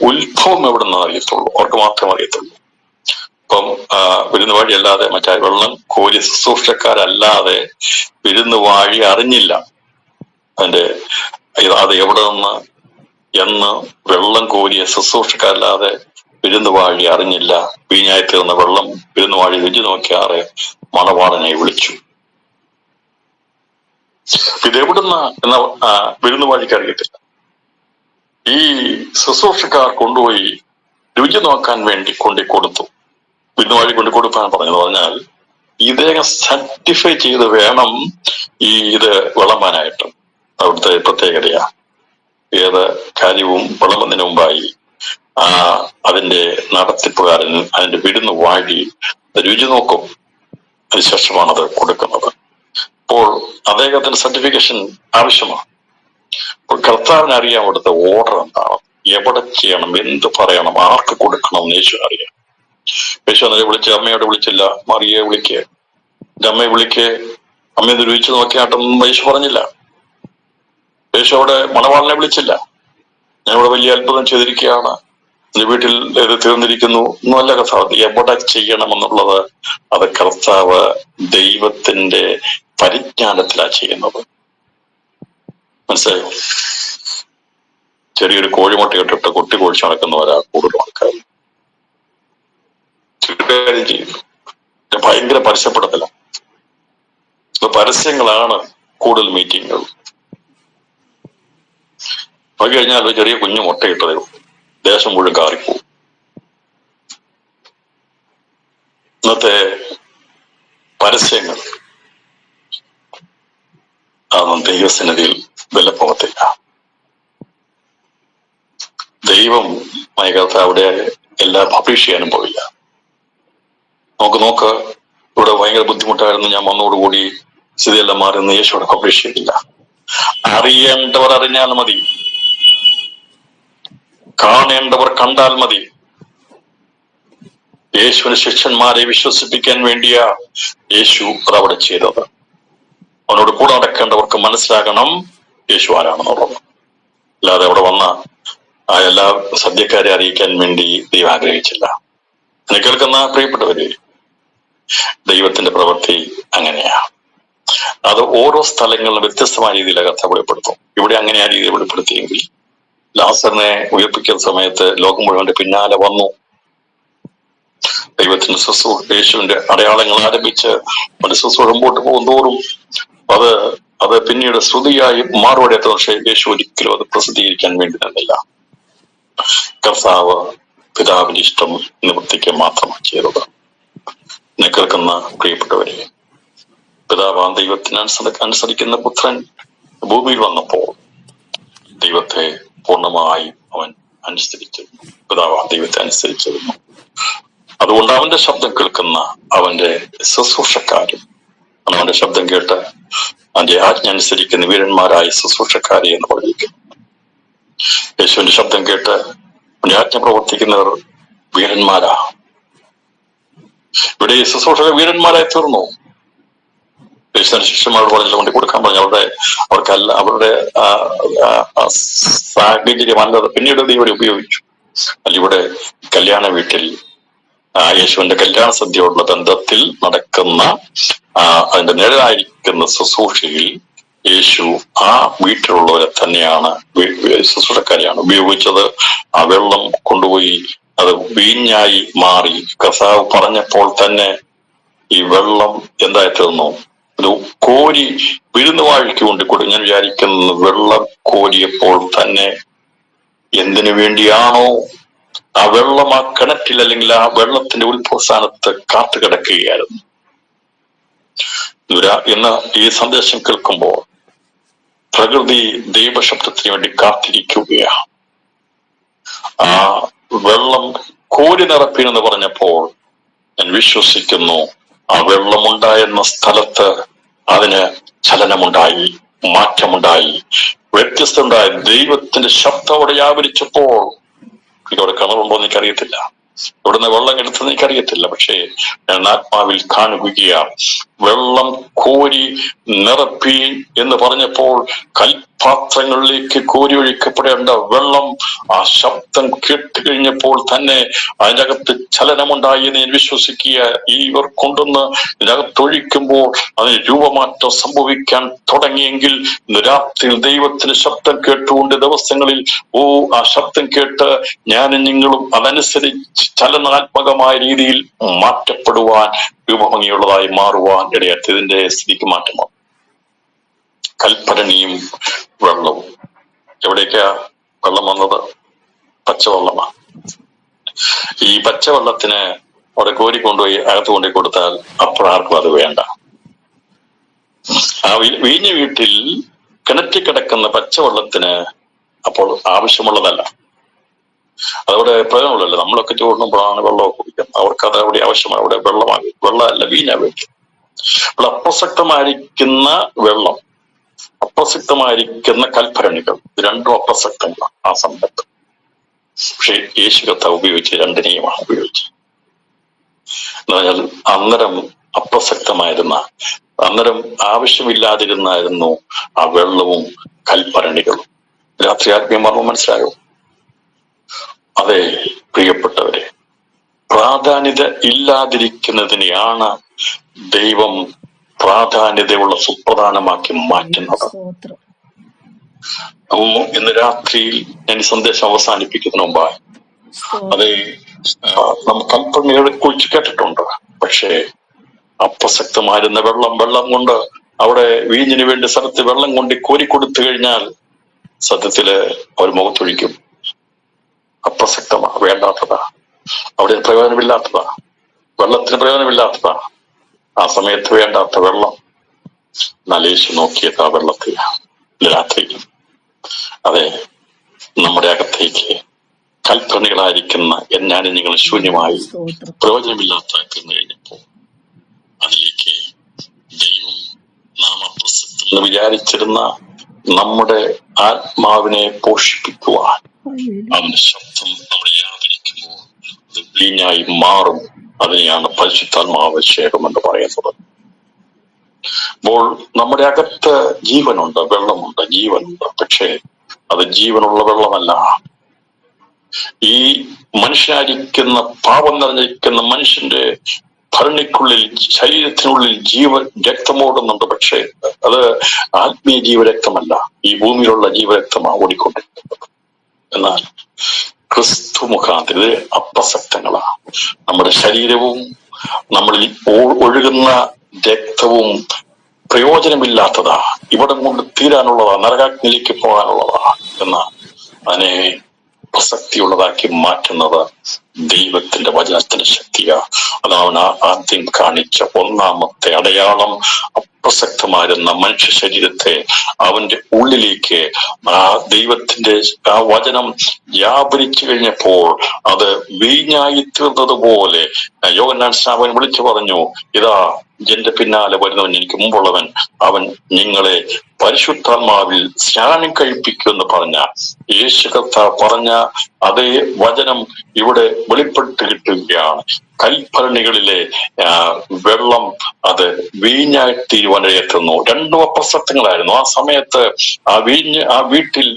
ഉത്ഭവം എവിടെ നിന്ന് അറിയത്തുള്ളൂ, അവർക്ക് മാത്രമേ അറിയത്തുള്ളൂ. ഇപ്പം വിരുന്ന് വാഴി അല്ലാതെ മറ്റേ വെള്ളം കോരി ശുശ്രൂഷക്കാരല്ലാതെ വിരുന്ന് വാഴി അറിഞ്ഞില്ല അതിന്റെ അത് എവിടെ നിന്ന് എന്ന്. വെള്ളം കോരിയ ശുശ്രൂഷക്കാരല്ലാതെ വിരുന്ന് വാഴി അറിഞ്ഞില്ല. വീഞ്ഞായി തീർന്ന വെള്ളം വിരുന്ന് വാഴി രുചി നോക്കിയാറെ മണവാളനെ വിളിച്ചു. ഇതെവിടുന്ന എന്ന വിരുന്ന് വാഴിക്ക് അറിയത്തില്ല. ഈ ശുശ്രൂഷക്കാർ കൊണ്ടുപോയി രുചി നോക്കാൻ വേണ്ടി കൊടുത്തു. വിരുന്ന് വാഴി കൊടുക്കാൻ പറഞ്ഞാൽ ഇദ്ദേഹം സർട്ടിഫൈ ചെയ്ത് വേണം ഇത് വിളമ്പാനായിട്ട്. അവിടുത്തെ പ്രത്യേകതയാ. ഏത് കാര്യവും വിളമ്പുന്നതിന് മുമ്പായി അതിന്റെ നടത്തിപ്പുകാരൻ അതിന്റെ വിരുന്ന് വാഴി രുചി നോക്കും. അതിനുശേഷമാണ് അത് കൊടുക്കുന്നത്. അപ്പോൾ അദ്ദേഹത്തിന് സർട്ടിഫിക്കേഷൻ ആവശ്യമാണ്. അപ്പോൾ കർത്താവിന് അറിയാം അവിടുത്തെ ഓർഡർ എന്താണ്, എവിടെ ചെയ്യണം, എന്ത് പറയണം, ആർക്ക് കൊടുക്കണം എന്ന് യേശു അറിയാം. യേശു അന്നേരം വിളിച്ച് അമ്മയോട് വിളിച്ചില്ല, മറിയെ വിളിക്കുക, അമ്മയെ വിളിക്ക്, അമ്മയൊന്ന് രുചിച്ചു നോക്കിയാട്ടൊന്നും യേശു പറഞ്ഞില്ല. യേശു അവിടെ മണവാളനെ വിളിച്ചില്ല. ഞാനിവിടെ വലിയ അത്ഭുതം ചെയ്തിരിക്കുകയാണ്, എന്റെ വീട്ടിൽ ഇത് തീർന്നിരിക്കുന്നു എന്നല്ല കർത്താവ്. എവിടെ ചെയ്യണമെന്നുള്ളത് അത് കർത്താവ് ദൈവത്തിന്റെ പരിജ്ഞാനത്തിലാ ചെയ്യുന്നത്. മനസ്സിലായോ? ചെറിയൊരു കോഴിമുട്ട ഇട്ടിട്ട് കുട്ടി കുഴിച്ച് നടക്കുന്നവരാ കൂടുതൽ ആൾക്കാർ. കാര്യം ചെയ്യുന്നു, ഭയങ്കര പരസ്യപ്പെടത്തില്ല. പരസ്യങ്ങളാണ് കൂടുതൽ മീറ്റിങ്ങുകൾ. നോക്കി കഴിഞ്ഞാൽ ഒരു ചെറിയ കുഞ്ഞു മുട്ടയിട്ടതേ ദേശം മുഴുവൻ കാറിപ്പോവും. ഇന്നത്തെ പരസ്യങ്ങൾ അതൊന്നും ദൈവസന്നിധിയിൽ വിലപ്പോകത്തില്ല. ദൈവം മൈകത്ത് അവിടെ എല്ലാം പബ്ലിഷ് ചെയ്യാനും പോയില്ല. നോക്ക് ഇവിടെ ഭയങ്കര ബുദ്ധിമുട്ടായിരുന്നു, ഞാൻ വന്നോടുകൂടി സ്ഥിതിയെല്ലാം മാറുന്ന യേശു അവിടെ പബ്ലിഷ് ചെയ്തില്ല. അറിയേണ്ടവർ അറിഞ്ഞാൽ മതി, കാണേണ്ടവർ കണ്ടാൽ മതി. യേശുവിന് ശിഷ്യന്മാരെ വിശ്വസിപ്പിക്കാൻ വേണ്ടിയാ യേശു അതവിടെ ചെയ്തത്. അവനോട് കൂടെ നടക്കേണ്ടവർക്ക് മനസ്സിലാകണം യേശു ആരാണെന്നുള്ളത്. അല്ലാതെ അവിടെ വന്ന എല്ലാ സദ്യക്കാരെ അറിയിക്കാൻ വേണ്ടി ദൈവം ആഗ്രഹിച്ചില്ല. എന്നെ കേൾക്കുന്ന പ്രിയപ്പെട്ടവര്, ദൈവത്തിന്റെ പ്രവൃത്തി അങ്ങനെയാ. അത് ഓരോ സ്ഥലങ്ങളിലും വ്യത്യസ്തമായ രീതിയിലാണ് കർത്താവ് വെളിപ്പെടുത്തും. ഇവിടെ അങ്ങനെ ആ രീതിയിൽ വെളിപ്പെടുത്തിയെങ്കിൽ ലാസറിനെ ഉയർപ്പിക്കുന്ന സമയത്ത് ലോകം മുഴുവന്റെ പിന്നാലെ വന്നു. ദൈവത്തിന്റെ യേശുവിന്റെ അടയാളങ്ങൾ ആരംഭിച്ച് അവന്റെ ശുശ്രൂഷ മുമ്പോട്ട് പോകും തോറും അത് പിന്നീട് ശ്രുതിയായി മാറുപടിയെത്ത. പക്ഷേ യേശു ഒരിക്കലും അത് പ്രസിദ്ധീകരിക്കാൻ വേണ്ടി നിന്നില്ല. കർത്താവ് പിതാവിന്റെ ഇഷ്ടം നിവർത്തിക്കുക മാത്രമാണ് ചെയ്തത്. എന്നെ കേൾക്കുന്ന പ്രിയപ്പെട്ടവരെ, പിതാവാൻ ദൈവത്തിന് അനുസരിക്കുന്ന പുത്രൻ ഭൂമിയിൽ വന്നപ്പോൾ ദൈവത്തെ പൂർണ്ണമായി അവൻ അനുസരിച്ചിരുന്നു. പിതാവാൻ ദൈവത്തെ അനുസരിച്ചിരുന്നു. അതുകൊണ്ട് അവന്റെ ശബ്ദം കേൾക്കുന്ന അവന്റെ ശുശ്രൂഷക്കാരും അവന്റെ ശബ്ദം കേട്ട് അവന്റെ ആജ്ഞ അനുസരിക്കുന്ന വീരന്മാരായ ശുശ്രൂഷക്കാരെ എന്ന് പറഞ്ഞിരിക്കുന്നു. യേശുവിന്റെ ശബ്ദം കേട്ട് അവന്റെ ആജ്ഞ പ്രവർത്തിക്കുന്നവർ വീരന്മാരാ. ഇവിടെ ഈ ശുശ്രൂഷകർ വീരന്മാരായി തീർന്നു. യേശുവിന്റെ ശിഷ്യന്മാരോട് പറഞ്ഞില്ല, കൊണ്ട് കൊടുക്കാൻ പറഞ്ഞു. അവരുടെ സാഹചര്യം അല്ലത് പിന്നീട് ദൈവം ഉപയോഗിച്ചു. ഇവിടെ കല്യാണ വീട്ടിൽ യേശുവിന്റെ കല്യാണ സദ്യയോടുള്ള ബന്ധത്തിൽ നടക്കുന്ന അതിന്റെ നിഴലായിരിക്കുന്ന ശുശ്രൂഷയിൽ യേശു ആ വീട്ടിലുള്ളവരെ തന്നെയാണ്, ശുശ്രൂഷക്കാരെയാണ് ഉപയോഗിച്ചത്. ആ വെള്ളം കൊണ്ടുപോയി അത് വീഞ്ഞായി മാറി. കർത്താവ് പറഞ്ഞപ്പോൾ തന്നെ ഈ വെള്ളം എന്തായി തീർന്നു? ഒരു കോരി വിരുന്ന് വാഴിക്ക് കൊണ്ട് ഞാൻ വിചാരിക്കുന്നത്, വെള്ളം കോരിയപ്പോൾ തന്നെ എന്തിനു വേണ്ടിയാണോ ആ വെള്ളം ആ കിണറ്റിൽ അല്ലെങ്കിൽ ആ വെള്ളത്തിന്റെ ഉത്ഭവസ്ഥാനത്ത് കാത്തു കിടക്കുകയായിരുന്നു. ഇന്ന് ഈ സന്ദേശം കേൾക്കുമ്പോൾ പ്രകൃതി ദൈവശബ്ദത്തിന് വേണ്ടി കാത്തിരിക്കുകയാണ്. ആ വെള്ളം കോരി നിറപ്പിനെന്ന് പറഞ്ഞപ്പോൾ ഞാൻ വിശ്വസിക്കുന്നു ആ വെള്ളമുണ്ടായിരുന്ന സ്ഥലത്ത് അതിന് ചലനമുണ്ടായി, മാറ്റമുണ്ടായി, വ്യത്യസ്തമുണ്ടായി. ദൈവത്തിന്റെ ശബ്ദം അവിടെ വ്യാപരിച്ചപ്പോൾ ഇവിടെ കിണറുണ്ടോ എന്ന് എനിക്കറിയത്തില്ല, ഇവിടുന്ന് വെള്ളം എടുത്തെന്ന് എനിക്കറിയത്തില്ല. പക്ഷേ ഞാൻ ആത്മാവിൽ കാണുകയാണ്, വെള്ളം കോരി നിറപ്പി എന്ന് പറഞ്ഞപ്പോൾ കൽപാത്രങ്ങളിലേക്ക് കോരി ഒഴിക്കപ്പെടേണ്ട വെള്ളം ആ ശബ്ദം കേട്ട് കഴിഞ്ഞപ്പോൾ തന്നെ അതിനകത്ത് ചലനമുണ്ടായി എന്ന് ഞാൻ വിശ്വസിക്കുക. ഇവർ കൊണ്ടുവന്ന് ഇതിനകത്തൊഴിക്കുമ്പോൾ അതിന് രൂപമാറ്റം സംഭവിക്കാൻ തുടങ്ങിയെങ്കിൽ ഇന്ന് രാത്രി ദൈവത്തിന് ശബ്ദം കേട്ടുകൊണ്ട് ദിവസങ്ങളിൽ ആ ശബ്ദം കേട്ട് ഞാനും നിങ്ങളും അതനുസരിച്ച് ചലനാത്മകമായ രീതിയിൽ മാറ്റപ്പെടുവാൻ, രൂപഭംഗിയുള്ളതായി മാറുവാൻ ഇടയായിട്ട് ഇതിന്റെ സ്ഥിതിക്ക് മാറ്റമാണ്. കൽപ്പരണിയും വെള്ളവും. എവിടേക്കാ വെള്ളം വന്നത്? പച്ചവെള്ളമാണ്. ഈ പച്ചവെള്ളത്തിന് അവിടെ കോരിക്കൊണ്ടുപോയി അകത്ത് കൊണ്ടുപോയി കൊടുത്താൽ അപ്പോഴാർക്കും അത് വേണ്ട. ആ വീഞ്ഞ വീട്ടിൽ കിണറ്റി കിടക്കുന്ന പച്ചവെള്ളത്തിന് അപ്പോൾ ആവശ്യമുള്ളതല്ല, അതവിടെ പ്രയോജനമുള്ളല്ലോ. നമ്മളൊക്കെ ചോറുമ്പോഴാണ് വെള്ളമൊക്കെ കുടിക്കുന്നത്, അവർക്ക് അത് അവിടെ ആവശ്യമാണ്. അവിടെ വെള്ളമല്ല വീഞ്ഞ വീട്ടിൽ. അപ്പോൾ അപ്രസക്തമായിരിക്കുന്ന വെള്ളം, അപ്രസക്തമായിരിക്കുന്ന കൽഭരണികൾ, ഇത് രണ്ടും അപ്രസക്തങ്ങളാണ് ആ സമയത്ത്. പക്ഷെ യേശു കർത്താവ് ഉപയോഗിച്ച് രണ്ടിനെയുമാണ് ഉപയോഗിച്ചത്. എന്ന് പറഞ്ഞാൽ അന്നേരം അപ്രസക്തമായിരുന്ന, അന്നേരം ആവശ്യമില്ലാതിരുന്നായിരുന്നു ആ വെള്ളവും കൽഭരണികളും. രാത്രി ആത്മീയമാർമ്മ മനസ്സിലായോ? അതെ പ്രിയപ്പെട്ടവരെ, പ്രാധാന്യത ഇല്ലാതിരിക്കുന്നതിനെയാണ് ദൈവം പ്രാധാന്യതയുള്ള സുപ്രധാനമാക്കി മാറ്റുന്നത്. ഇന്ന് രാത്രിയിൽ ഞാൻ ഈ സന്ദേശം അവസാനിപ്പിക്കുന്നതിന് മുമ്പായി, അതെ, നമ്മൾ കൽപ്പനകളെ കുറിച്ച് കേട്ടിട്ടുണ്ട്. പക്ഷേ അപ്രസക്തമായിരുന്ന വെള്ളം കൊണ്ട് അവിടെ വീഞ്ഞിന് വേണ്ടി സ്ഥലത്ത് വെള്ളം കൊണ്ട് കോരിക്കൊടുത്തു കഴിഞ്ഞാൽ സത്യത്തില് അവർ മുഖത്തൊഴിക്കും. അപ്രസക്തമാ, വേണ്ടാത്തതാ, അവിടെ പ്രയോജനമില്ലാത്തതാ, വെള്ളത്തിന് പ്രയോജനമില്ലാത്തതാ. ആ സമയത്ത് വേണ്ടാത്ത വെള്ളം നലേശു നോക്കിയത് ആ വെള്ളത്തിൽ രാത്രി. അതെ, നമ്മുടെ അകത്തേക്ക് കൽപ്പണികളായിരിക്കുന്ന എന്നാലും നിങ്ങൾ ശൂന്യമായി പ്രയോജനമില്ലാത്താക്കുന്നു കഴിഞ്ഞപ്പോ അതിലേക്ക് ദൈവം നാം അപ്രസക്തം എന്ന് വിചാരിച്ചിരുന്ന നമ്മുടെ ആത്മാവിനെ പോഷിപ്പിക്കുവാൻ അവന്റെ ശബ്ദം അവിടെ വ്യാപരിക്കുമ്പോൾ അത് വീഞ്ഞായി മാറും. അതിനെയാണ് പരിശുദ്ധാത്മാഭിഷേകം എന്ന് പറയുന്നത്. അപ്പോൾ നമ്മുടെ അകത്ത് ജീവനുണ്ട്, വെള്ളമുണ്ട്, ജീവനുണ്ട്. പക്ഷേ അത് ജീവനുള്ള വെള്ളമല്ല. ഈ മനുഷ്യനായിരിക്കുന്ന, പാപം നിറഞ്ഞിരിക്കുന്ന മനുഷ്യന്റെ ഭരണിക്കുള്ളിൽ, ശരീരത്തിനുള്ളിൽ ജീവൻ രക്തമോടുന്നുണ്ട്. പക്ഷേ അത് ആത്മീയ ജീവരക്തമല്ല, ഈ ഭൂമിയിലുള്ള ജീവരക്തമാണ് ഓടിക്കൊണ്ടിരിക്കുന്നത്. എന്നാൽ ക്രിസ്തു മുഖാന്തരം ഇത് അപ്രസക്തങ്ങളാണ്. നമ്മുടെ ശരീരവും നമ്മളിൽ ഒഴുകുന്ന രക്തവും പ്രയോജനമില്ലാത്തതാ, ഇവിടെ കൊണ്ട് തീരാനുള്ളതാ, നരകാഗ്നിയിലേക്ക് പോകാനുള്ളതാ. എന്നാൽ അതിനെ പ്രസക്തിയുള്ളതാക്കി മാറ്റുന്നത് ദൈവത്തിന്റെ വചനത്തിന്റെ ശക്തിയാ. അതാണ് ആദ്യം കാണിച്ച ഒന്നാമത്തെ അടയാളം. അപ്രസക്തമായിരുന്ന മനുഷ്യ ശരീരത്തെ അവന്റെ ഉള്ളിലേക്ക് ആ ദൈവത്തിന്റെ ആ വചനം വ്യാപരിച്ചു കഴിഞ്ഞപ്പോൾ അത് വീഞ്ഞായി തീർന്നതുപോലെ യോഹന്നാൻ സ്നാപകൻ വിളിച്ചു പറഞ്ഞു, ഇതാ എന്റെ പിന്നാലെ വരുന്നവൻ, എനിക്ക് മുമ്പുള്ളവൻ, അവൻ നിങ്ങളെ പരിശുദ്ധാത്മാവിൽ സ്നാനം കഴിപ്പിക്കുമെന്ന് പറഞ്ഞ യേശു കർത്താവ് പറഞ്ഞ അതേ വചനം ഇവിടെ വെളിപ്പെട്ട് കിട്ടുകയാണ്. കൽഭരണികളിലെ വെള്ളം അത് വീഞ്ഞായി തീരുവാനെത്തുന്നു. രണ്ടും അപ്രസക്തങ്ങളായിരുന്നു. ആ സമയത്ത് ആ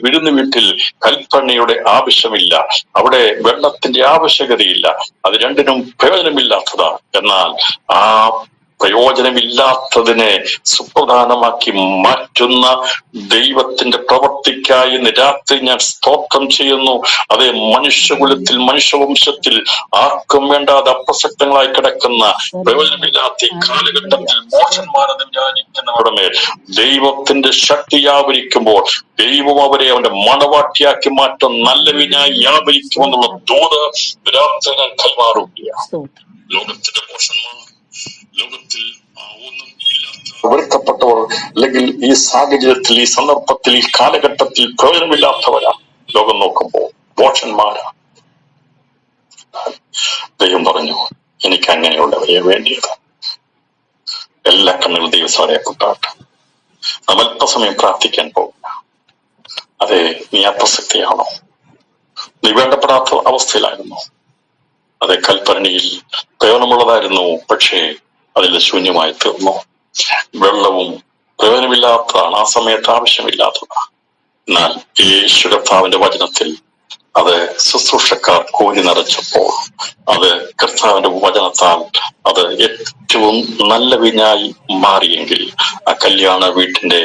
വിരുന്ന് വീട്ടിൽ കൽഭരണിയുടെ ആവശ്യമില്ല, അവിടെ വെള്ളത്തിന്റെ ആവശ്യകതയില്ല. അത് രണ്ടിനും പ്രയോജനമില്ലാത്തതാണ്. എന്നാൽ ആ പ്രയോജനമില്ലാത്തതിനെ സുപ്രധാനമാക്കി മാറ്റുന്ന ദൈവത്തിന്റെ പ്രവർത്തിക്കായി രാത്രി ഞാൻ സ്തോത്രം ചെയ്യുന്നു. അതേ, മനുഷ്യകുലത്തിൽ, മനുഷ്യവംശത്തിൽ ആർക്കും വേണ്ടാതെ അപ്രസക്തങ്ങളായി കിടക്കുന്ന, പ്രയോജനമില്ലാത്ത ഈ കാലഘട്ടത്തിൽ മോശന്മാരെന്ന് വിചാരിക്കുന്നവരുടെ മേൽ ദൈവത്തിന്റെ ശക്തി വ്യാപരിക്കുമ്പോൾ ദൈവം അവരെ അവന്റെ മണവാട്ടിയാക്കി മാറ്റം നല്ല വീഞ്ഞായി വ്യാപരിക്കുമെന്നുള്ള ദൂത് രാത്രി ഞാൻ കൈമാറുകയാണ്. ലോകത്തിന്റെ മോശന്മാർ, ലോകത്തിൽ ഒന്നും വെറുക്കപ്പെട്ടവർ, അല്ലെങ്കിൽ ഈ സാഹചര്യത്തിൽ, ഈ സന്ദർഭത്തിൽ, ഈ കാലഘട്ടത്തിൽ പ്രയോജനമില്ലാത്തവരാ ലോകം നോക്കുമ്പോൾ, മോശന്മാരാ. ദൈവം പറഞ്ഞു, എനിക്ക് അങ്ങനെയുള്ളവരെ വേണ്ടിയത്. എല്ലാ കണ്ണുകളും ദൈവസാരെ കൊണ്ടാട്ട്. നാം അല്പസമയം പ്രാർത്ഥിക്കാൻ പോകുക. അതെ, നീ അപ്രസക്തിയാണോ? നീ വേണ്ടപ്പെടാത്ത അവസ്ഥയിലായിരുന്നു. അതെ, കൽപ്പരണിയിൽ പ്രയോജനമുള്ളതായിരുന്നു, പക്ഷേ അതിൽ ശൂന്യമായി തീർന്നു. വെള്ളവും പ്രയോജനമില്ലാത്തതാണ്, ആ സമയത്ത് ആവശ്യമില്ലാത്തതാണ്. എന്നാൽ യേശു കർത്താവിന്റെ വചനത്തിൽ അത് ശുശ്രൂഷക്കാർ കോരി നിറച്ചപ്പോൾ, അത് കർത്താവിന്റെ വചനത്താൽ അത് ഏറ്റവും നല്ല വീഞ്ഞായി മാറിയെങ്കിൽ, ആ കല്യാണ വീട്ടിന്റെ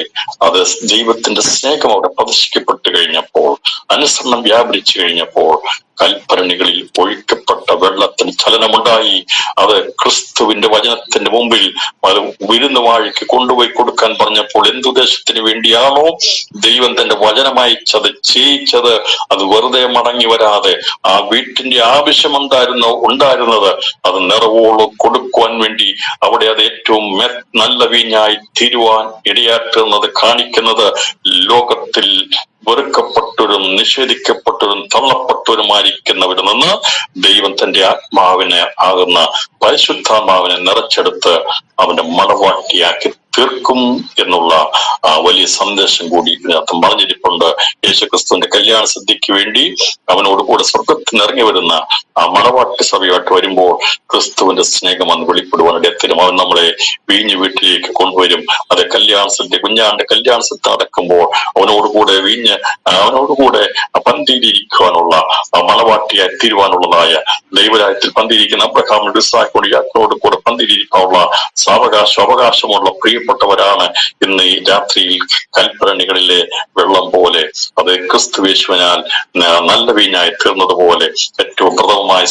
അത് ദൈവത്തിന്റെ സ്നേഹം അവിടെ പ്രദർശിക്കപ്പെട്ടു കഴിഞ്ഞപ്പോൾ, അനുസരണം വ്യാപരിച്ചു കഴിഞ്ഞപ്പോൾ, കൽപ്പരണികളിൽ ഒഴിക്കപ്പെട്ട വെള്ളത്തിന് ചലനമുണ്ടായി. അത് ക്രിസ്തുവിന്റെ വചനത്തിന്റെ മുമ്പിൽ അത് വിരുന്നുവാഴിക്ക് കൊണ്ടുപോയി കൊടുക്കാൻ പറഞ്ഞപ്പോൾ, എന്തുദ്ദേശത്തിന് വേണ്ടിയാണോ ദൈവം തന്റെ വചനമായി ചെയ്യിച്ചത്, അത് വെറുതെ മടങ്ങി വരാതെ ആ വീട്ടിന്റെ ആവശ്യം ഉണ്ടായിരുന്നത് അത് നിറവോളം കൊടുക്കുവാൻ വേണ്ടി അവിടെ അത് ഏറ്റവും നല്ല വീഞ്ഞായി തീരുവാൻ ഇടയാക്കുന്നത് കാണിക്കുന്നത്, ലോകത്തിൽ വെറുക്കപ്പെട്ടവരും നിഷേധിക്കപ്പെട്ടവരും തള്ളപ്പെട്ടവരുമായിരിക്കുന്നവരിൽ നിന്ന് ദൈവം തന്റെ ആത്മാവിനെ ആകുന്ന പരിശുദ്ധാത്മാവിനെ നിറച്ചെടുത്ത് അവന്റെ മണവാട്ടിയാക്കി തീർക്കും എന്നുള്ള വലിയ സന്ദേശം കൂടി ഇതിനകത്ത് പറഞ്ഞിരിപ്പുണ്ട്. യേശുക്രിസ്തുവിന്റെ കല്യാണ സിദ്ധിക്ക് വേണ്ടി അവനോട് കൂടെ സ്വർഗത്തിൽ ഇറങ്ങി വരുന്ന ആ മണവാട്ടി സഭയായിട്ട് വരുമ്പോൾ ക്രിസ്തുവിന്റെ സ്നേഹം അന്ന് വെളിപ്പെടുവാൻ ഇടയത്തിനും അവൻ നമ്മളെ വീഞ്ഞു വീട്ടിലേക്ക് കൊണ്ടുവരും. അത് കല്യാണ സിദ്ധി, കുഞ്ഞാന്റെ കല്യാണ സിദ്ധി നടക്കുമ്പോൾ അവനോടുകൂടെ അവനോടുകൂടെ പന്തിയിലിരിക്കുവാനുള്ള മണവാട്ടിയായി തീരുവാനുള്ളതായ ദൈവരാജ്യത്തിൽ പന്തിയിരിക്കുന്ന അബ്രഹാമിന്റെ യാത്രയോട് കൂടെ പന്തിയിലിരിക്കാനുള്ള അവകാശമുള്ള പ്രിയപ്പെട്ടവരാണ് ഇന്ന് ഈ രാത്രിയിൽ കൽപ്പരണികളിലെ വെള്ളം പോലെ, അത് ക്രിസ്തുയേശുവിനാൽ നല്ല വീഞ്ഞായി തീർന്നതുപോലെ ഏറ്റവും പ്രഥമമായ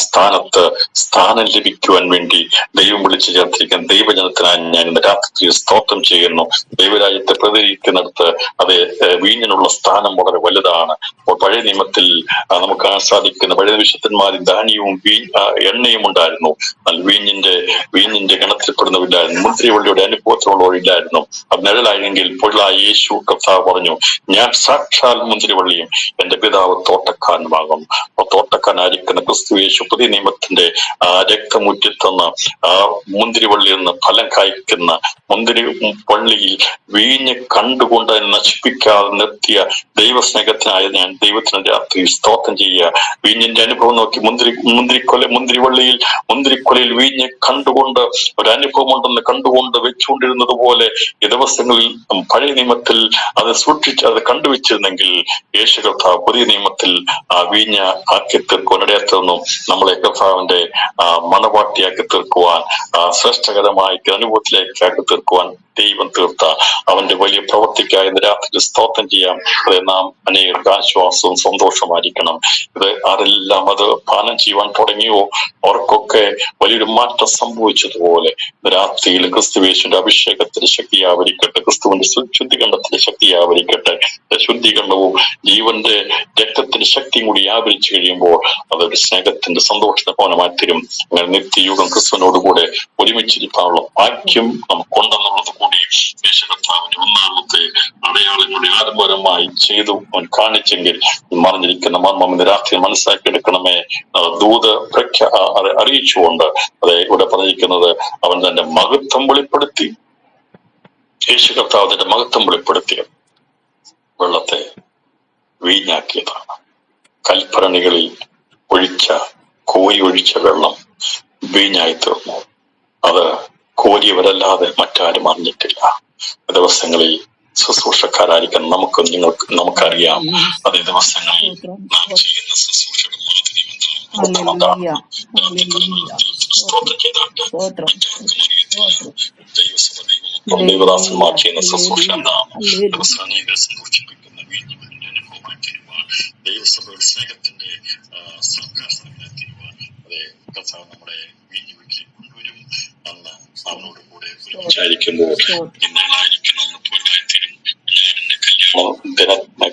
സ്ഥാനം ലഭിക്കുവാൻ വേണ്ടി ദൈവം വിളിച്ചു ചേർത്തിരിക്കുന്ന ദൈവജനത്തിനായി ഞാൻ ഇന്ന് രാത്രി സ്തോത്രം ചെയ്യുന്നു. ദൈവരാജ്യത്തെ പ്രതികരിക്കുന്നിടത്ത് അത് വീഞ്ഞിനുള്ള സ്ഥാനം വളരെ വലുതാണ്. പഴയ നിയമത്തിൽ നമുക്ക് കാണാൻ സാധിക്കുന്ന പഴയ വിശുദ്ധന്മാരിൽ ധാന്യവും എണ്ണയും ഉണ്ടായിരുന്നു. വീഞ്ഞിന്റെ ഗണത്തിൽപ്പെടുന്നവരില്ലായിരുന്നു. മുന്തിരിവള്ളിയുടെ അനുഭവത്തിലുള്ളവരില്ലായിരുന്നു. അത് നിഴലായെങ്കിൽ പൊരുളായ യേശു കർത്താവ് പറഞ്ഞു, ഞാൻ സാക്ഷാൽ മുന്തിരിവള്ളിയും എന്റെ പിതാവ് തോട്ടക്കാരനുമാകും. തോട്ടക്കാരനായിരിക്കുന്ന ക്രിസ്തു യേശു പുതിയ നിയമത്തിന്റെ രക്തമുറ്റിത്തന്ന മുന്തിരിവള്ളിയിൽ നിന്ന് ഫലം കായ്ക്കുന്ന മുന്തിരി വള്ളിയിൽ വീഞ്ഞ് കണ്ടുകൊണ്ട് നശിപ്പിക്കാതെ നിർത്തിയ ദൈവസ്നേഹത്തിനായ ഞാൻ ദൈവത്തിന് രാത്രി സ്തോത്രം ചെയ്യുക. വീഞ്ഞിന്റെ അനുഭവം നോക്കി മുന്തിരിക്കൊലയിൽ വീഞ്ഞ് കണ്ടുകൊണ്ട് ഒരനുഭവം ഉണ്ടെന്ന് കണ്ടുകൊണ്ട് വെച്ചുകൊണ്ടിരുന്നത് പോലെ ഈ ദിവസങ്ങളിൽ പഴയ നിയമത്തിൽ അത് സൂക്ഷിച്ച് അത് കണ്ടുവച്ചിരുന്നെങ്കിൽ യേശു കർത്താവ് പുതിയ നിയമത്തിൽ വീഞ്ഞ ആക്കി തീർക്കുവാൻ ഇടയാത്തുനിന്നും നമ്മളെ കർത്താവിന്റെ മണവാട്ടിയാക്കി തീർക്കുവാൻ, ശ്രേഷ്ഠകരമായ അനുഭവത്തിലേക്ക് ആക്കി തീർക്കുവാൻ ദൈവം തീർത്ത അവന്റെ വലിയ പ്രവർത്തിക്കായി ഇന്ന് രാത്രി സ്തോത്രം ചെയ്യാം. അത് നാം അനേകർക്ക് ആശ്വാസവും സന്തോഷമായിരിക്കണം. ഇത് ആരെല്ലാം അത് പാനം ചെയ്യുവാൻ തുടങ്ങിയോ അവർക്കൊക്കെ വലിയൊരു മാറ്റം സംഭവിച്ചതുപോലെ രാത്രിയിൽ ക്രിസ്തുവേശുവിന്റെ അഭിഷേകത്തിന്റെ ശക്തിയാവരിക്കട്ടെ, ക്രിസ്തുവിന്റെ ശുദ്ധീകരണത്തിന്റെ ശക്തിയാവരിക്കട്ടെ. ശുദ്ധീകരണവും ജീവന്റെ രക്തത്തിന്റെ ശക്തിയും കൂടി വ്യാപരിച്ചു കഴിയുമ്പോൾ അതൊരു സ്നേഹത്തിന്റെ സന്തോഷത്തിന്റെ ഭവനമായി തീരും. അങ്ങനെ നിത്യയുഗം ക്രിസ്തുവിനോടുകൂടെ ഒരുമിച്ചിരിക്കാനുള്ള ഭാഗ്യം നമുക്കുണ്ടെന്നുള്ളത് കൂടി യേശുകർത്താവിന്റെ ഒന്നാമത്തെ അടയാളങ്ങളുടെ ആരംഭപരമായി ചെയ്തു അവൻ കാണിച്ചെങ്കിൽ മറിഞ്ഞിരിക്കുന്ന മർമ്മം ഇന്ന് രാത്രി മനസ്സിലാക്കിയെടുക്കണമേ. ദൂത് അറിയിച്ചുകൊണ്ട് അതെ ഇവിടെ പറഞ്ഞിരിക്കുന്നത് അവൻ തന്റെ മഹത്വം വെളിപ്പെടുത്തി, യേശു കർത്താവ് തന്റെ മഹത്വം വെളിപ്പെടുത്തിയ വെള്ളത്തെ വീഞ്ഞാക്കിയതാണ്. കൽപ്പരണികളിൽ കോരി ഒഴിച്ച വെള്ളം വീഞ്ഞായി തീർന്നു. അത് കോരിയവരല്ലാതെ മറ്റാരും അറിഞ്ഞിട്ടില്ല. ദിവസങ്ങളിൽ ശുശ്രൂഷക്കാരായിരിക്കും നമുക്കറിയാം. അതേ ദിവസങ്ങളിൽ നാം ചെയ്യുന്ന ശുശ്രൂഷയുടെ ദൈവദാസന്മാർ ചെയ്യുന്ന ശുശ്രൂഷ എന്താണ്? സന്തോഷിപ്പിക്കുന്ന ദൈവസഭയുടെ സ്നേഹത്തിന്റെ സർക്കാർ അതെ കർത്താവ് നമ്മുടെ വീഞ്ഞു വീട്ടിൽ കൊണ്ടുവരും. അന്ന് അവനോട് കൂടെ വിചാരിക്കുമ്പോൾ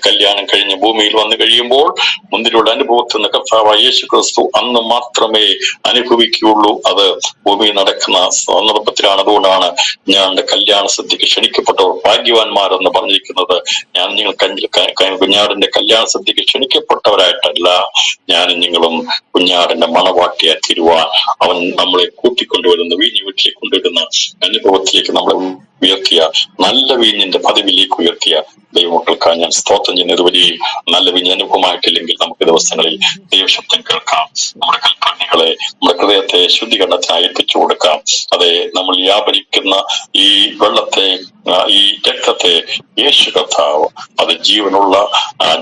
കല്യാണം കഴിഞ്ഞ് ഭൂമിയിൽ വന്നു കഴിയുമ്പോൾ മുന്തിരിയുടെ അനുഭവത്തിൽ നിന്ന് കർത്താവായ യേശു ക്രിസ്തു അന്ന് മാത്രമേ അനുഭവിക്കുകയുള്ളൂ. അത് ഭൂമിയിൽ നടക്കുന്ന സന്ദർഭത്തിലാണ്. അതുകൊണ്ടാണ് ഞാൻ എന്റെ കല്യാണ സദ്യക്ക് ക്ഷണിക്കപ്പെട്ടവർ ഭാഗ്യവാന്മാരെന്ന് പറഞ്ഞിരിക്കുന്നത്. ഞാൻ നിങ്ങൾ കുഞ്ഞാടിന്റെ കല്യാണ സദ്യക്ക് ക്ഷണിക്കപ്പെട്ടവരായിട്ടല്ല, ഞാനും നിങ്ങളും കുഞ്ഞാടിന്റെ മണവാട്ടിയായി തീരുവാൻ അവൻ നമ്മളെ കൂട്ടിക്കൊണ്ടുവരുന്ന വീഞ്ഞു വീട്ടിലേക്ക് കൊണ്ടുവരുന്ന അനുഭവത്തിലേക്ക് നമ്മളെ ഉയർത്തിയ, നല്ല വീഞ്ഞിന്റെ പദവിയിലേക്ക് ഉയർത്തിയ ദൈവമക്കൾക്കായി ഞാൻ സ്തോത്രം ചെയ്യുന്നത്. വലിയ നല്ല വീഞ്ഞ് അനുഭവമായിട്ടില്ലെങ്കിൽ നമുക്ക് ദിവസങ്ങളിൽ ദൈവശബ്ദം കേൾക്കാം. നമ്മുടെ കൽപ്പനകളെ, നമ്മുടെ ഹൃദയത്തെ ശുദ്ധീകരണത്തിനായി എത്തിച്ചു കൊടുക്കാം. അതെ, നമ്മൾ വ്യാപരിക്കുന്ന ഈ വെള്ളത്തെ, ഈ രക്തത്തെ യേശു കർത്താവ് അത് ജീവനുള്ള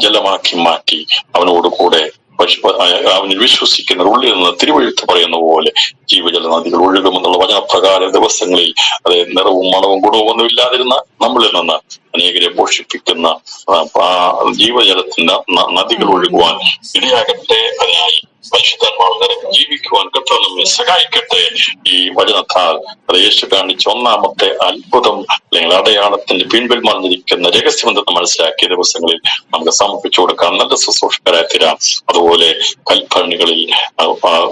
ജലമാക്കി മാറ്റി അവനോട് കൂടെ അവന് വിശ്വസിക്കുന്ന ഉള്ളിൽ നിന്ന് തിരുവെഴുത്ത് പറയുന്ന പോലെ ജീവജല നദികൾ ഒഴുകുമെന്നുള്ള വചനപ്രകാര ദിവസങ്ങളിൽ അതെ നിറവും മണവും ഗുണവും ഒന്നും ഇല്ലാതിരുന്ന നമ്മളിൽ നിന്ന് അനേകരെ പോഷിപ്പിക്കുന്ന ജീവജലത്തിന്റെ നദികൾ ഒഴുകുവാൻ ഇടയാകട്ടെ. അതിനായി പരിശുദ്ധാത്മാവ് നിറഞ്ഞ് ജീവിക്കുവാൻ കർത്താവ് നമ്മെ സഹായിക്കട്ടെ. ഈ വചനത്താൽ അത് യേശു കാണിച്ച ഒന്നാമത്തെ അത്ഭുതം അല്ലെങ്കിൽ അടയാളത്തിന്റെ പിൻപിൽ മറിഞ്ഞിരിക്കുന്ന രഹസ്യമെന്തെന്ന് മനസ്സിലാക്കിയ ദിവസങ്ങളിൽ നമുക്ക് സമർപ്പിച്ചു കൊടുക്കാം. നല്ല ശുശ്രൂഷകരായി തീരാം. അതുപോലെ കൽപ്പണികളിൽ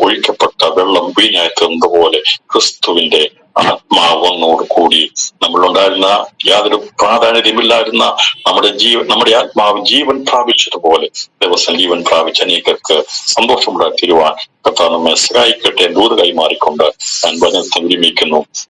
ഒഴിക്കപ്പെട്ട വെള്ളം വീഞ്ഞായി തീർന്നതുപോലെ ക്രിസ്തുവിന്റെ ആത്മാവോട് കൂടി നമ്മളുണ്ടായിരുന്ന യാതൊരു പ്രാധാന്യതയുമില്ലായിരുന്ന നമ്മുടെ ആത്മാവ് ജീവൻ പ്രാപിച്ചതുപോലെ ദിവസം ജീവൻ പ്രാപിച്ച അനേകർക്ക് സന്തോഷമുണ്ടായി തീരുവാൻ കർത്താവ് നമ്മെ സഹായിക്കട്ടെ. ദൂത് കൈമാറിക്കൊണ്ട് ഞാൻ വചനത്തെ വിരമിക്കുന്നു.